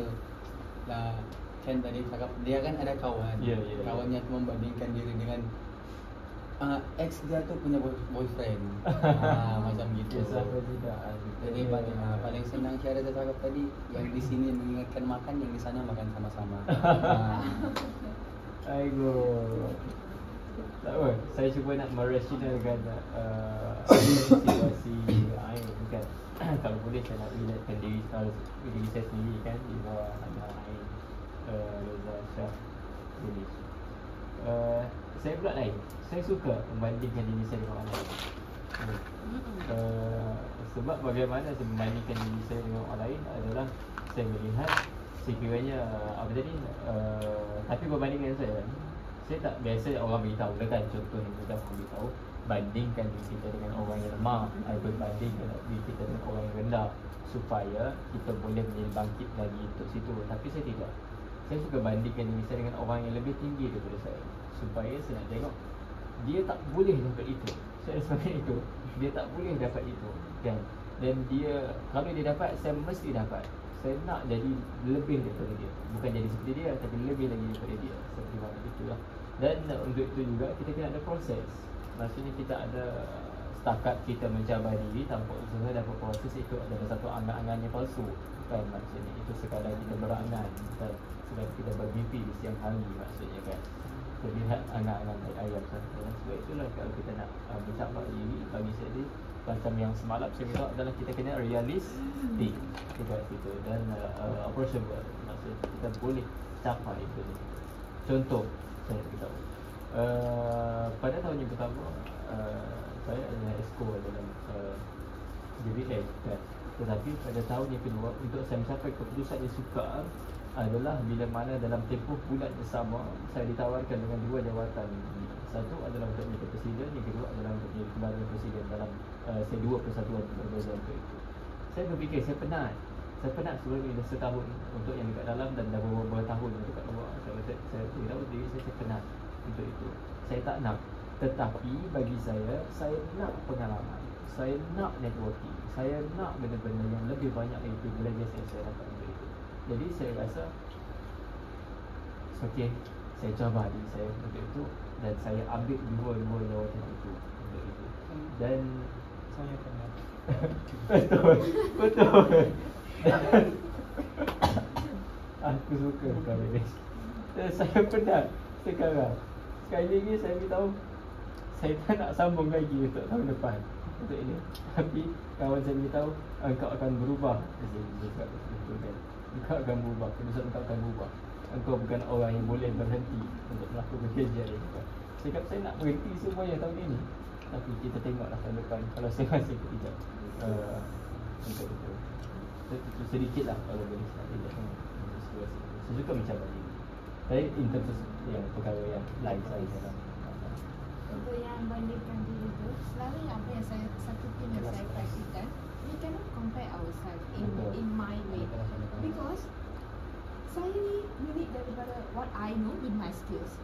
lah. Kan tadi cakap dia kan ada kawan. Ya, ya, ya. Kawannya tu membandingkan diri dengan ex dia tu punya boyfriend. Macam gitu. Ya, sampai tidak. Jadi paling senang cara dia cakap tadi, yang di sini mengingatkan makan, yang di sana makan sama-sama. Aigo. Tak apa, saya cuba nak merasionalkan situasi Ain bukan. Kalau boleh saya nak relatekan diri saya sendiri kan di bawah anak Ain, Reza, Syah, Tulis. Saya pula lain. Saya suka membandingkan diri saya dengan orang lain. Sebab bagaimana saya membandingkan diri saya dengan orang lain adalah saya melihat sekiranya apa tadi tapi berbanding dengan saya tak biasa orang beritahu kan, contoh yang mudah beritahu bandingkan diri kita dengan orang yang lemah atau bandingkan diri kita dengan orang yang rendah supaya kita boleh menjadi bangkit lagi untuk situ. Tapi saya tidak. Saya suka bandingkan diri saya dengan orang yang lebih tinggi daripada saya supaya saya nak tengok dia tak boleh dapat itu. Saya sebagai itu dia tak boleh dapat itu kan. Dan dia kalau dia dapat, saya mesti dapat. Saya nak jadi lebih daripada dia. Bukan jadi seperti dia, tapi lebih lagi daripada dia. Seperti mana itulah. Dan untuk itu juga kita kena ada proses. Maksudnya kita ada setakat kita mencabar diri tanpa usaha dapat proses, itu adalah satu angan-angan yang palsu. Kan maksudnya itu sekadar kita berangan, sekadar kita bermimpi di siang hari maksudnya kan. Terlihat angan-angan ayam sahaja. Sebab itulah kalau kita nak mencabar diri, bagi saya macam yang semalam saya minta adalah kita kena realistik dekat situ dan approachable. Maksudnya kita boleh capai itu. Contoh saya beritahu pada tahun yang pertama saya adalah exco dalam DBS kan. Tetapi pada tahun yang kedua untuk saya mencapai keputusan yang sukar adalah bila mana dalam tempoh bulan bersama saya ditawarkan dengan dua jawatan. Satu adalah untuk menjadi presiden, yang kedua adalah untuk menjadi kembali presiden dalam saya dua persatuan berbeza untuk itu. Saya berfikir saya penat sebelum ini dah setahun untuk yang dekat dalam dan dah beberapa tahun yang dekat luar. Saya beritahu diri saya penat untuk itu. Saya tak nak. Tetapi bagi saya nak pengalaman, saya nak networking, saya nak benda-benda yang lebih banyak daripada belajar saya dapat untuk itu. Jadi saya rasa okey, saya cuba diri saya untuk itu dan saya ambil dua jawatan itu untuk itu. Dan Saya pernah. betul. Aku suka kali ni. Dan saya penat sekarang. Sekali lagi saya beritahu, saya tak nak sambung lagi untuk tahun depan untuk ini. Tapi kawan saya beritahu, engkau akan berubah. Saya cakap betul kan. Engkau akan berubah. Keputusan engkau akan berubah. Engkau bukan orang yang boleh berhenti untuk melakukan kerja dia. Saya kata saya nak berhenti semuanya tahun ini. Tapi kita tengoklah tahun depan kalau saya masih ketiga. Untuk itu sedikitlah kalau boleh saya tidak. Saya suka mencabar diri. Tapi in terms of yang perkara yang lain saya dalam Untuk yang bandingkan diri tu, selalu apa yang satu thing yang saya praktikan, we cannot compare ourselves in my way, because saya ni unik daripada what I know with my skills.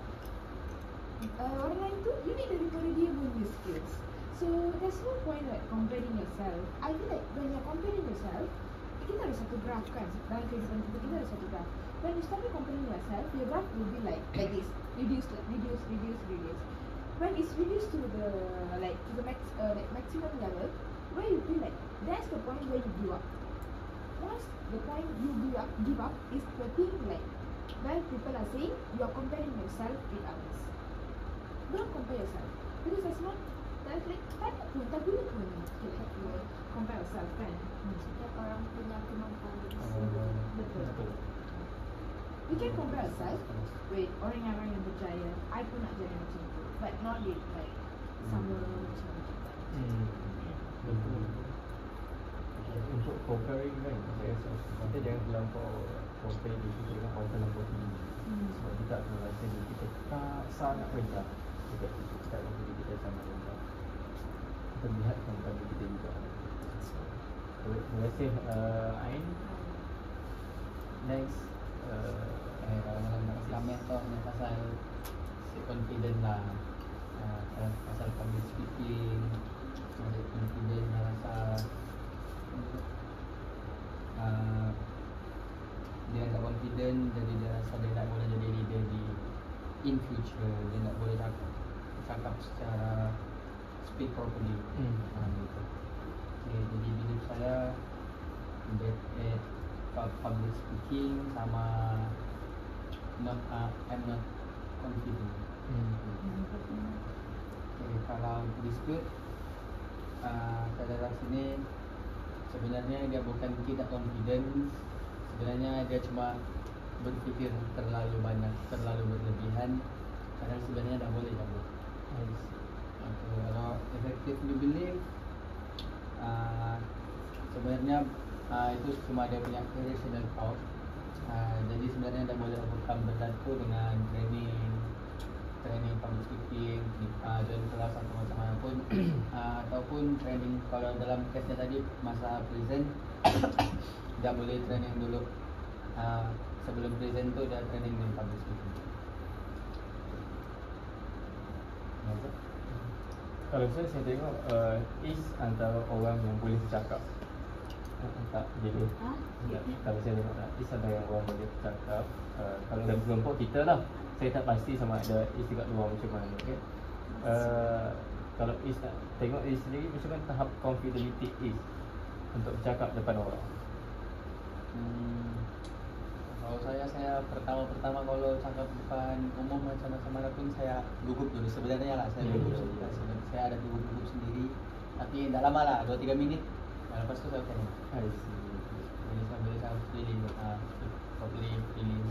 Orang lain tu unik daripada dia punya skills. So there's no point like comparing yourself. I feel like when you're comparing yourself, kita ada satu graph kan, dalam kehidupan kita ada satu graph. When you start comparing yourself, your graph will be like this, reduce. When it's reduced to the maximum level, where you feel like that's the point where you give up. Once the point you give up is the thing like when people are saying you are comparing yourself with others. Don't compare yourself, because that's not tak boleh pun you have to compare yourself kan. Setiap orang punya kemampuan bersendiri. Betul. We can compare ourselves with orang yang berjaya. I pun nak jadi macam tu, but not with like sama macam kita. Betul. Untuk comparing kan, saya rasa kita jangan terlampau compare diri kita dengan orang terlampau tinggi. Sebab kita akan rasa diri kita sangat rendah. Kita akan diri kita sangat rendah. Kita lihatkan pada diri kita juga. Terima kasih Ain. Next Kalau nak komen tu hanya pasal confident lah, pasal public speaking, pasal confident yang rasa dia tak confident, jadi dia rasa dia tak boleh jadi leader in future, dia tak boleh cakap secara speak properly. Gitu. Okay, jadi belief saya public speaking sama I'm not confident. Okay, kalau dispute saya dalam sini sebenarnya dia bukan tidak confident, sebenarnya dia cuma berfikir terlalu banyak, terlalu berlebihan, padahal sebenarnya dah boleh cabut. Okay, kalau effectively believe sebenarnya itu cuma dia punya irrational thought. Jadi sebenarnya dah boleh overcome benda tu dengan training public speaking, dan kelas atau macam mana pun ataupun training. Kalau dalam case tadi masa present dia boleh training dulu, sebelum present tu dia training dengan public speaking. Kalau saya tengok is antara orang yang boleh cakap. Tak jadi. Kalau saya tengok is antara yang orang boleh cakap. Kalau dalam kelompok kita lah, saya tak pasti sama ada is dekat luar macam mana. Okay? Kalau is nak tengok is sendiri, macam mana tahap confidently is untuk bercakap depan orang? Kalau saya pertama kalau cakap depan umum macam mana pun saya gugup dulu sebenarnya lah. Saya gugup sebenarnya. Saya ada gugup sendiri, tapi tak lama lah, 2-3 minit. Lepas tu saya kena. Jadi saya boleh saya feeling properly feeling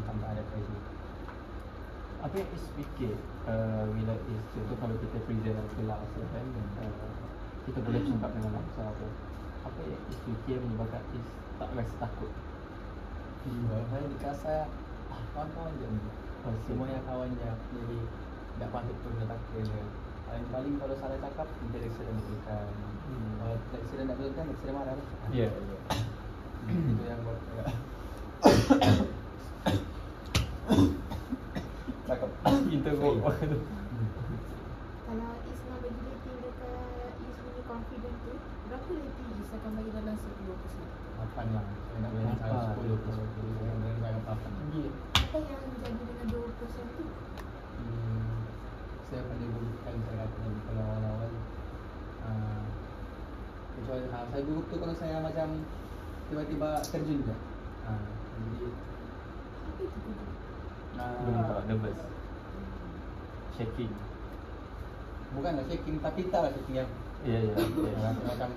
tanpa ada pressure. Apa yang is fikir bila is contoh kalau kita present dalam kelas kan, kita boleh cakap dengan lancar tu. Apa yang is fikir menyebabkan is tak rasa takut? Kalau saya di kelas saya kawan-kawan je, semuanya kawan je, jadi tak patut pun dia takut. Paling kalau salah cakap, kita lecturer berikan. Kalau lecturer tak berikan, lecturer marah lah. Ya. Itu yang buat cakap interview. Kalau is nak bagi rating dekat is punya confident tu, berapa rating is akan bagi dalam 10%? 8 lah. Saya nak bagi saya 10%. Saya nak bagi 8. Apa yang jadi dengan 2% tu? Saya pandai gugup saya kata tadi kalau awal-awal kecuali saya gugup tu kalau saya macam tiba-tiba terjun je. Jadi Apa itu gugup? Nampak nervous, shaking. Bukanlah shaking, tapi tak lah shaking yang Ya. macam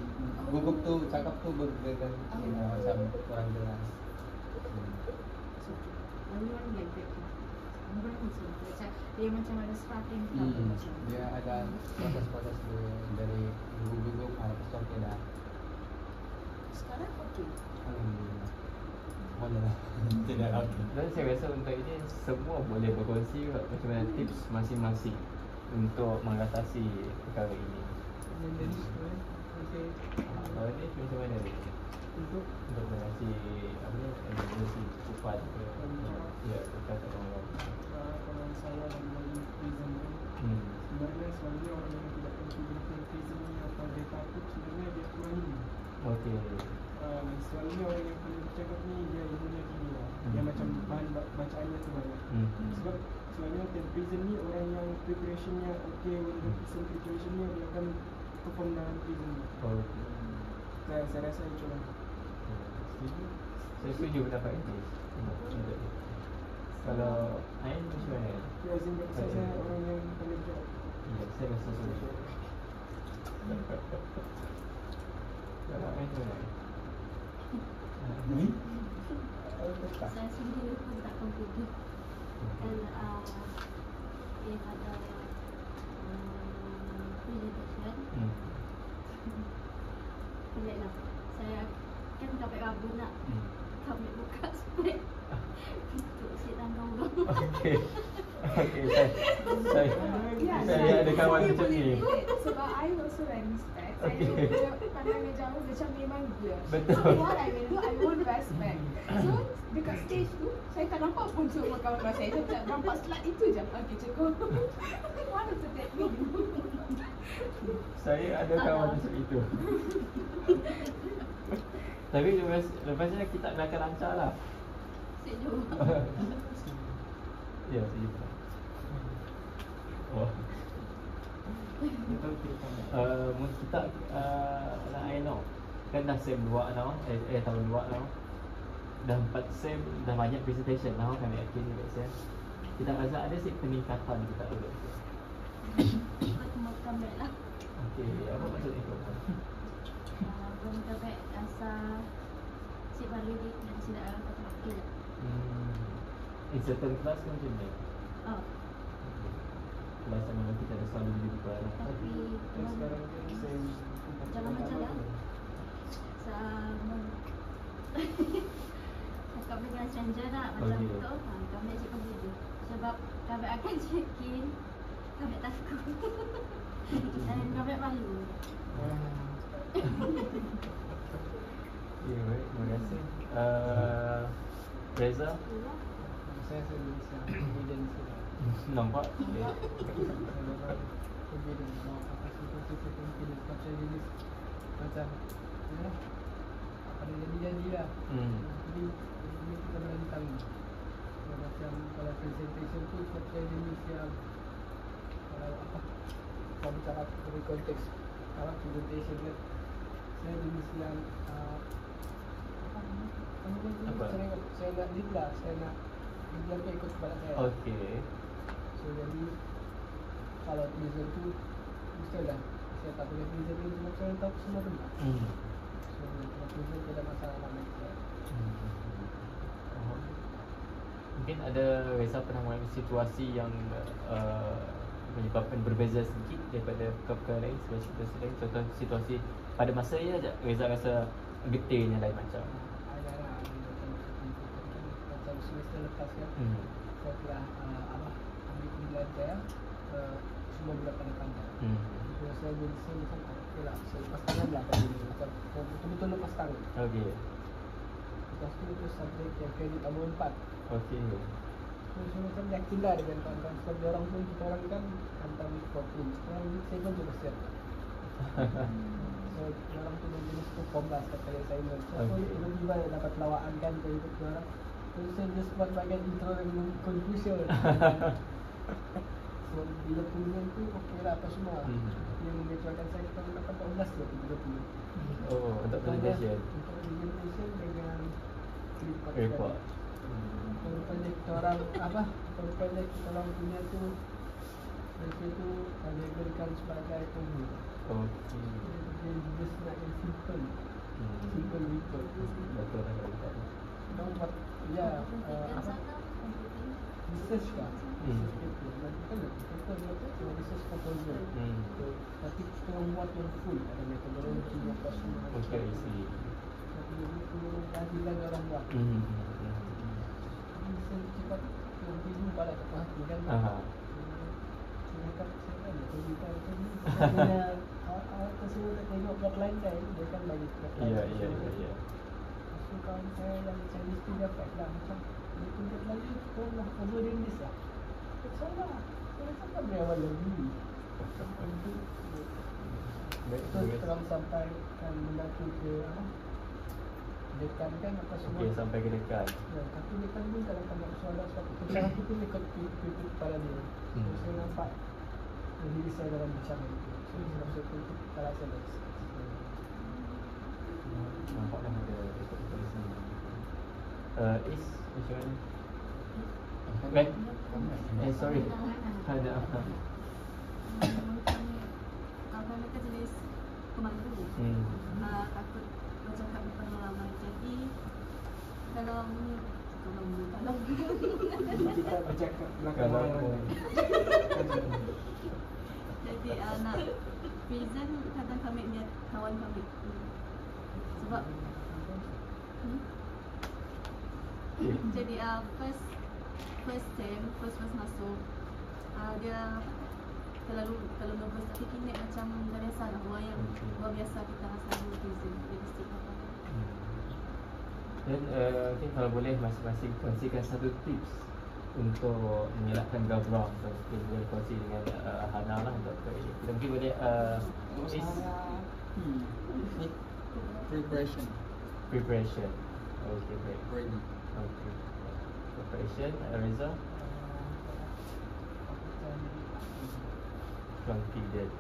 gugup tu, cakap tu bergerak macam kurang jelas. Everyone like that. Everyone macam tu. Dia macam ada starting trouble macam tu. Dia ada proses-proses dari gugup lepas tu dia dah Sekarang okey. alhamdulillah. Boleh lah. Tidak okey. Dan saya rasa untuk ini semua boleh berkongsi macam mana tips masing-masing untuk mengatasi perkara ini. Kalau ni macam mana ni? Untuk mengatasi apa ni, emergency cepat ke? Ya, dekat orang. Kalau saya dari prison tu, sebenarnya selalunya orang yang tidak confident prison ni atau dia takut, sebenarnya dia kurang ilmu. Okey. Selalunya orang yang paling bercakap ni dia ilmunya tinggi lah. Dia macam bahan bacaannya tu banyak. Sebab selalunya dalam prison ni orang yang preparationnya okey, 100% preparationnya dia akan perform dalam prison ni. Saya rasa itu lah. Saya setuju pendapat ini. Kalau Ain macam mana? As in, saya orang yang paling bercakap. Ya, saya rasa setuju. Kalau itu Saya sendiri pun tak confident. Dan if ada presentation, pelik lah. Saya kan dapat rabun nak kami buka spek untuk sit tanggung orang. Okey. Okey, saya ada kawan macam ni. Sebab I also wearing specs. Saya punya pandangan jauh macam memang blur. Betul. So what I will do, I won't wear specs. So dekat stage tu, saya tak nampak pun semua kawan-kawan saya. Saya tak nampak slide itu je. Okay, cukup. One of the technique. Saya ada kawan macam itu. Tapi lepasnya kita akan lancar lah. Sejuk. Ya, sejuk. Oh. Mungkin kita nak know kan dah SEM 2 now, tahun 2 now. Dah 4 SEM, dah banyak presentation now kami yakin biasa. Kita rasa ada sikit peningkatan kita ada. Aku mau comeback lah. Okey, apa maksud itu? Belum comeback rasa sip balik dan tidak dapat wakil. In certain class kan macam ni. Oh, Kelas yang memang kita ada selalu jadi buka. tapi Sekarang kan saya jangan macam lah. Sama cakap dengan stranger tak macam Okey. tu. Kami cakap begitu. Sebab kami akan check in, kami takut. Dan kami malu. Ya, baik. Terima kasih. Reza? saya bisa confidence lah. Nampak? Okay. Saya memang confidence mau apa situasi saya confidence macam jenis macam ya apa yang jadi lah. Jadi ini kita merancang macam kalau presentation tu macam jenis yang kalau apa kalau bicara dari konteks kalau presentation kan saya jenis yang Apa? saya nak lead lah, saya nak dia tu ikut kepada saya. Okey. So jadi kalau present tu mesti lah saya tak boleh present ni sebab saya tahu semua benda. So kalau present tidak masalah lah bagi saya. Mungkin ada Reza pernah mengalami situasi yang menyebabkan berbeza sedikit daripada perkara lain, sebagai situasi lain. Contoh situasi pada masa ini aja Reza rasa getirnya lain macam. Ada lah macam semester lepas ya. Saya telah ambil pilihan saya semua bulan pada pandai. So saya jadi saya macam okey lah, saya lepas tangan lah pada ini macam betul-betul lepas tangan. Okey. Lepas tu subjek yang kredit nombor 4. Okey. So macam yakin lah dengan kawan-kawan sebab dia orang pun kita orang kan hantar week 14. Sekarang week 7 juga siap. So dia orang tu jenis perform lah setiap kali assignment. So tiba-tiba dapat lawaan kan ke ikut dia orang. So saya just buat bagian intro dan conclusion. So bila tulisan tu okey lah apa semua. Yang mengecualikan saya kita dapat 12 tu 30. Oh, untuk presentation. Untuk presentation dengan Report. Kalau projek kita orang apa? Kalau projek kita orang punya tu mereka tu labelkan sebagai tunggu. Okey. Dia just nak yang simple. Simple report. Betul lah kalau tak. Kita buat ya apa? Research kah? Research paper. Kan kita buat tu research proposal. Tapi kita orang buat yang full ada metodologi apa semua. Okey, isi. Tapi itu kaji lagi orang buat. Saya cepat lebih jumpa lah kat hati kan. Saya cakap saya kan cerita itu ni. Saya awak semua tak tengok plotline saya, dia kan bagi plotline. Ya. So kawan saya yang Chinese tu dapat lah macam dia tunjuk lagi kau lah overdoing this lah. Salah. Saya cakap dari awal lagi. So terang sampai kan mendaku ke dekan kan apa semua. Okey, sampai ke dekat. Ya, tapi dekan pun tak dapat nak soalan sebab cara aku pun ikut kepala dia. So saya nampak diri saya dalam bicara itu. So sebab saya pun kepala saya dah Nampak dah ada rekod di sini. Is macam mana? Baik. Sorry. Ada apa? Kalau mereka jenis Takut bercakap depan orang ramai. Jadi kalau Kita bercakap belakang Kalau orang ramai. jadi nak present kadang kami dia kawan kami. Sebab jadi first masuk dia terlalu nervous, tapi kini macam dah biasa lah. Orang yang luar biasa kita rasa present jadi stick apa. Dan mungkin kalau boleh masing-masing kongsikan satu tips untuk mengelakkan gabram. So, mungkin boleh kongsi dengan Hana lah untuk ini. Kita mungkin boleh preparation. Okay, baik. Ready. Okay. Preparation, Reza. Confident,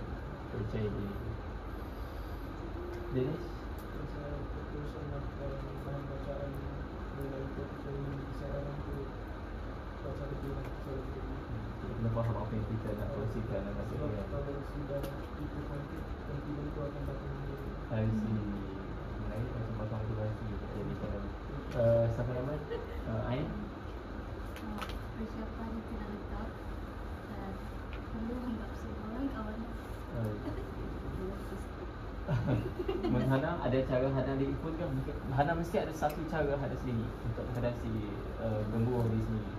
percaya diri. Dennis? Keputusan bahan bacaan mulai dari bisaran tu baca lebih Kena faham apa yang kita nak kongsikan dan masa sebab ni. kalau sudah itu confident tu akan datang sendiri. I see. Menarik macam potong motivasi. Jadi kalau siapa nama? Ain? Persiapan kena letak dan perlu anggap semua orang kawan. Hana ada cara Hana diikutkan. Hana mesti ada satu cara Hana sendiri untuk menghadapi gembur diri sendiri.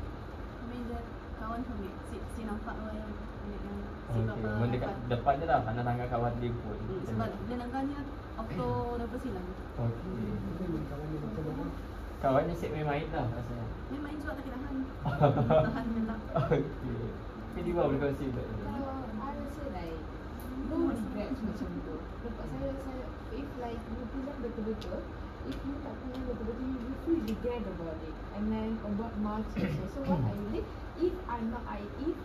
Kami dia kawan kami si nampak orang yang si Okay, mendekat depan je lah Hana tangga kawan dia pun. sebab dia nangganya auto nervous hilang. Okay. Kawan dia macam mana? Kawannya siap main-main lah rasanya. Dia main juga tak tahan. Tahan gelap. Okay. Tapi dia boleh kongsi tak? Kalau I rasa like no regrets macam tu. Sebab saya if like you present betul-betul, if you tak present betul-betul, you feel regret about it and then about marks also. So what I did, if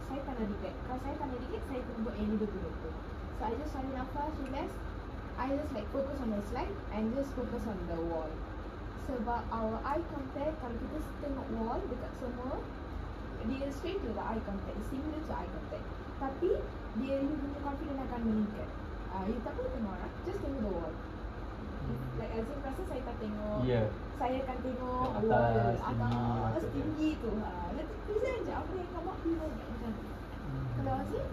saya tak ada regret, kalau saya tak ada regret, saya akan buat ini betul-betul. So I just tarik nafas, relax. I just like focus on the slide and just focus on the wall. Sebab our eye contact, kalau kita tengok wall dekat semua, dia straight to the eye contact, similar to eye contact. Tapi dia you punya confidence akan meningkat. You tak perlu tengok orang, just tengok the wall. Like Azim rasa saya tak tengok. Yeah. Saya akan tengok Atas, wall tinggi, atas maksudnya. tinggi tu. Nanti present je apa yang kamu feel macam tu. Kalau Azim,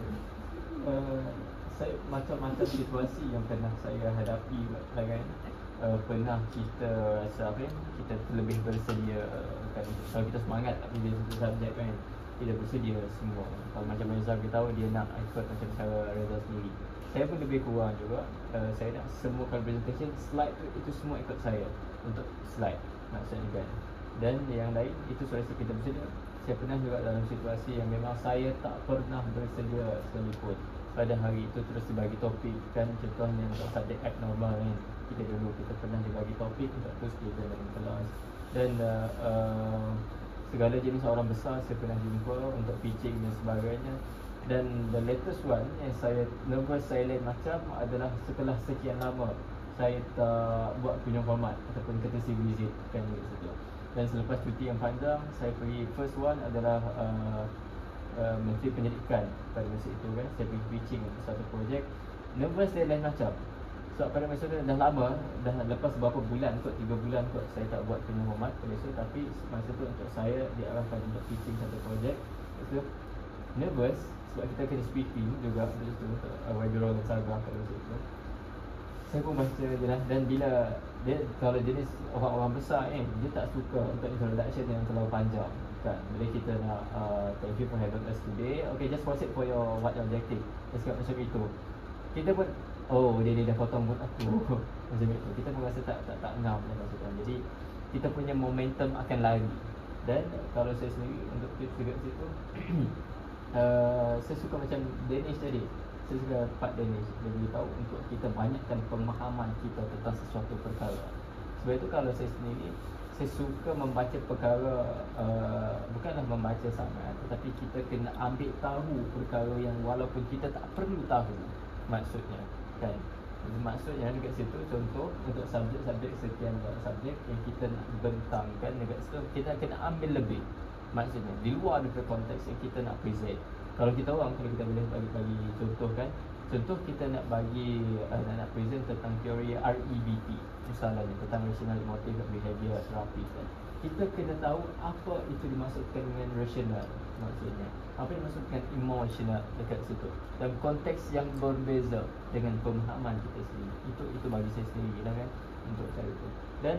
Saya macam-macam situasi yang pernah saya hadapi kan. Pernah kita rasa apa ya, kita lebih bersedia kan. Kalau kita semangat nak pilih satu subjek kan, kita bersedia semua. Kalau macam Reza kita tahu dia nak ikut macam cara Reza sendiri. Saya pun lebih kurang juga. Saya nak semua kalau presentation slide tu itu semua ikut saya untuk slide maksudnya kan. Dan yang lain itu selesa kita bersedia. Saya pernah juga dalam situasi yang memang saya tak pernah bersedia sekalipun. Pada hari itu terus dibagi topik kan, contohnya untuk subjek abnormal kan. Kita pernah dibagi topik untuk terus kita dalam kelas. Dan segala jenis orang besar saya pernah jumpa untuk pitching dan sebagainya. Dan the latest one yang saya nervous silent macam adalah setelah sekian lama saya tak buat kunjung format ataupun courtesy visit kan di situ. Dan selepas cuti yang panjang saya pergi, first one adalah Menteri Pendidikan pada masa itu kan. Saya pergi pitching untuk satu projek. Nervous dia lain macam. So pada masa tu dah lama, dah lepas beberapa bulan kot, 3 bulan kot saya tak buat kunjung format pada masa tu. Tapi masa tu untuk saya diarahkan untuk pitching satu projek. Lepas tu nervous sebab kita kena speaking juga pada situ untuk Wajurul dan Saga pada masa itu. Saya pun baca je lah. Dan bila dia, kalau jenis orang-orang besar dia tak suka untuk introduction yang terlalu panjang kan. Bila kita nak thank you for having us today, okay just proceed for your what objective, dia cakap macam itu. Kita pun dia dah potong mood aku macam itu. Kita pun rasa tak ngam dan maksudkan. Jadi kita punya momentum akan lari. Dan kalau saya sendiri untuk tips juga situ saya suka macam Danish tadi. Saya suka Pak Danish. Dia beritahu untuk kita banyakkan pemahaman kita tentang sesuatu perkara. Sebab itu kalau saya sendiri, saya suka membaca perkara, bukanlah membaca sangat, tetapi kita kena ambil tahu perkara yang walaupun kita tak perlu tahu maksudnya kan. Maksudnya dekat situ contoh untuk subjek-subjek sekian subjek yang kita nak bentangkan dekat situ, kita kena ambil lebih. Maksudnya di luar daripada konteks yang kita nak present. Kalau kita orang, kalau kita boleh bagi contoh kan, contoh kita nak bagi nak present tentang teori REBT, misalnya tentang rational emotive behavior therapy kan. Kita kena tahu apa itu dimaksudkan dengan rational, maksudnya apa dimaksudkan emotional dekat situ, dan konteks yang berbeza dengan pemahaman kita sendiri. Itu bagi saya sendiri lah kan, untuk cara itu. Dan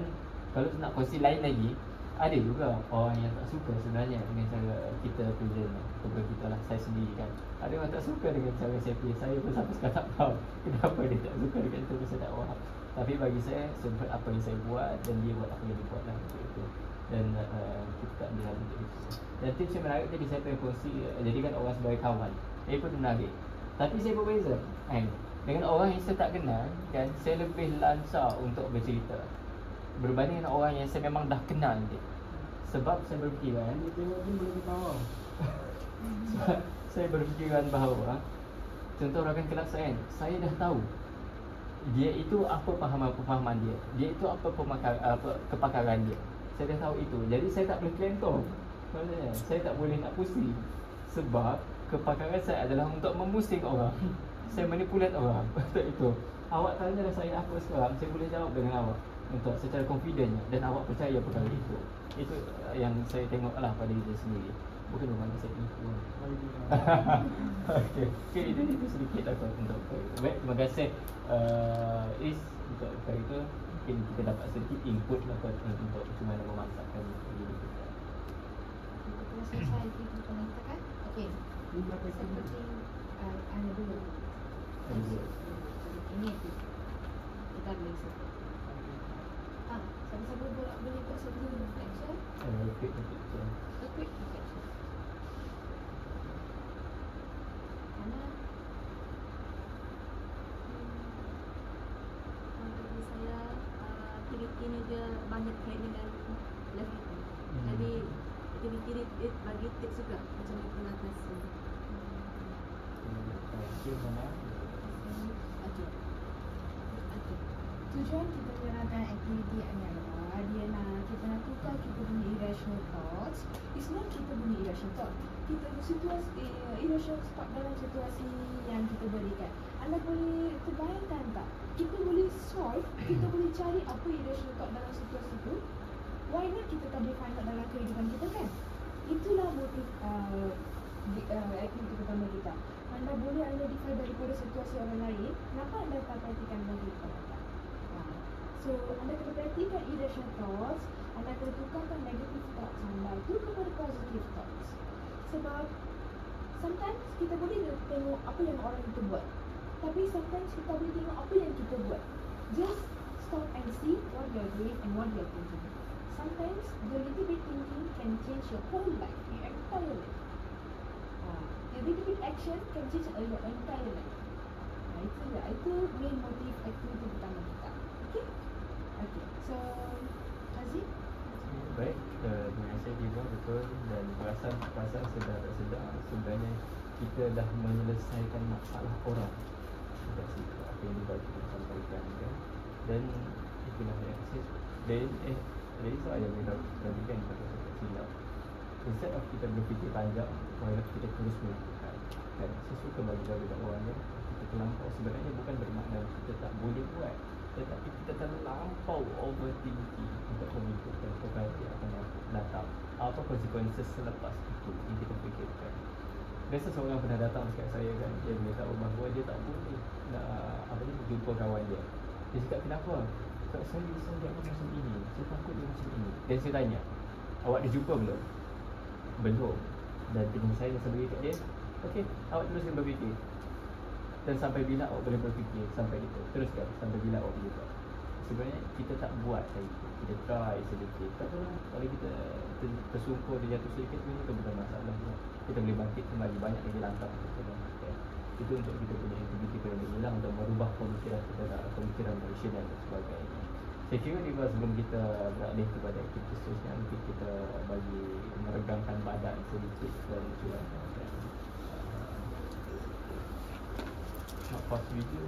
kalau nak kongsi lain lagi, ada juga orang yang tak suka sebenarnya dengan cara kita present. Bukan kita lah, saya sendiri kan. Ada orang tak suka dengan cara saya present. Saya pun sampai sekarang tak tahu kenapa dia tak suka dengan cara saya dakwah. Tapi bagi saya apa yang saya buat, dan dia buat apa yang dia buat lah untuk itu. Dan kita tak lihat untuk itu. Dan tips yang menarik tadi saya pengen kongsi, jadikan orang sebagai kawan. Pun menarik. Tapi saya berbeza kan. Dengan orang yang saya tak kenal kan, saya lebih lancar untuk bercerita berbanding dengan orang yang saya memang dah kenal dia. Sebab saya berfikiran, Dia tengok pun boleh ketawa. sebab saya berfikiran bahawa contoh rakan kelas saya, saya dah tahu dia itu apa pemahaman dia, dia itu apa kepakaran dia. Saya dah tahu itu. Jadi saya tak boleh klentor. Maksudnya saya tak boleh nak pusing. Sebab kepakaran saya adalah untuk memusing orang. Saya manipulat orang. Untuk itu, awak tanya dah saya apa sekarang, saya boleh jawab dengan awak untuk secara confident, dan awak percaya perkara itu. Itu yang saya tengoklah pada diri sendiri. Bukan bermakna saya tipu. Okey, itu sedikit lah untuk baik. Terima kasih Is untuk perkara itu. Mungkin kita dapat sedikit input lah untuk macam mana memasakkan diri kita. Kita telah selesai kita katakan. Okey. Ini berapa kali? Seperti ada dulu. Ini kita boleh sebut. Siapa-siapa boleh buat satu reflection? Quick reflection. A quick reflection. Ana Bagi saya, aktiviti ni dia banyak kait dengan life kita. Jadi aktiviti ni bagi tips juga macam mana mengatasi. Okey, mana? Okey. Tujuan kita mengadakan aktiviti adalah kita nak tukar kita punya irrational thoughts. It's not kita punya irrational thought. Kita situasi irrational thought dalam situasi yang kita berikan. Anda boleh terbayangkan tak? Kita boleh solve, kita boleh cari apa irrational thought dalam situasi itu. Why not kita tak boleh find out dalam kehidupan kita kan? Itulah motif aktiviti pertama kita. Anda boleh identify daripada situasi orang lain. Kenapa anda tak perhatikan lagi kita? So, anda kena perhatikan irrational thoughts. Anda kena tukarkan negative thoughts anda itu kepada positive thoughts. Sebab sometimes kita boleh tengok apa yang orang itu buat, tapi sometimes kita boleh tengok apa yang kita buat. Just stop and see what you're doing and what you're thinking. Sometimes the little bit thinking can change your whole life, your entire life. A little bit action can change your entire life. Itu main motif aktiviti pertama kita. Okay? Okay. So, Aziz? Baik, terima kasih Diva, betul. Dan perasaan sedar tak sedar sebenarnya kita dah menyelesaikan masalah orang dekat situ, apa yang Diva kita sampaikan kan. Dan itulah yang saya jadi soal yang kita perhatikan pada silap. Instead of kita berfikir panjang, kita terus melakukan kan. Saya suka bagi orang kan, kita terlampau sebenarnya bukan bermakna kita tak boleh buat, tetapi kita terlampau overthinking untuk memikirkan perkara yang akan datang. Apa konsekuensi selepas itu yang kita fikirkan. Biasa seorang pernah datang dekat saya kan, dia beritahu bahawa dia tak boleh nak jumpa kawan dia. Dia cakap, kenapa? Sebab saya dia macam ini, saya takut dia macam ini. Dan saya tanya, awak dah jumpa belum? Belum. Dan dengan saya beri kat dia, okey, awak teruskan berfikir. Dan sampai bila awak boleh berfikir sampai itu, teruskan sampai bila awak boleh buat. Sebenarnya kita tak buat lagi, kita try sedikit. Tak apalah, kalau kita tersungkur, dia jatuh sedikit, sebenarnya itu bukan masalah. Kita boleh bangkit kembali, banyak lagi langkah kita lakukan. Itu untuk kita punya aktiviti pada inilah, untuk merubah pemikiran kita, pemikiran rasional dan sebagainya. Saya kira Diva, sebelum kita beralih kepada aktiviti seterusnya, mungkin kita bagi meregangkan badan sedikit dan cuba nak pause video.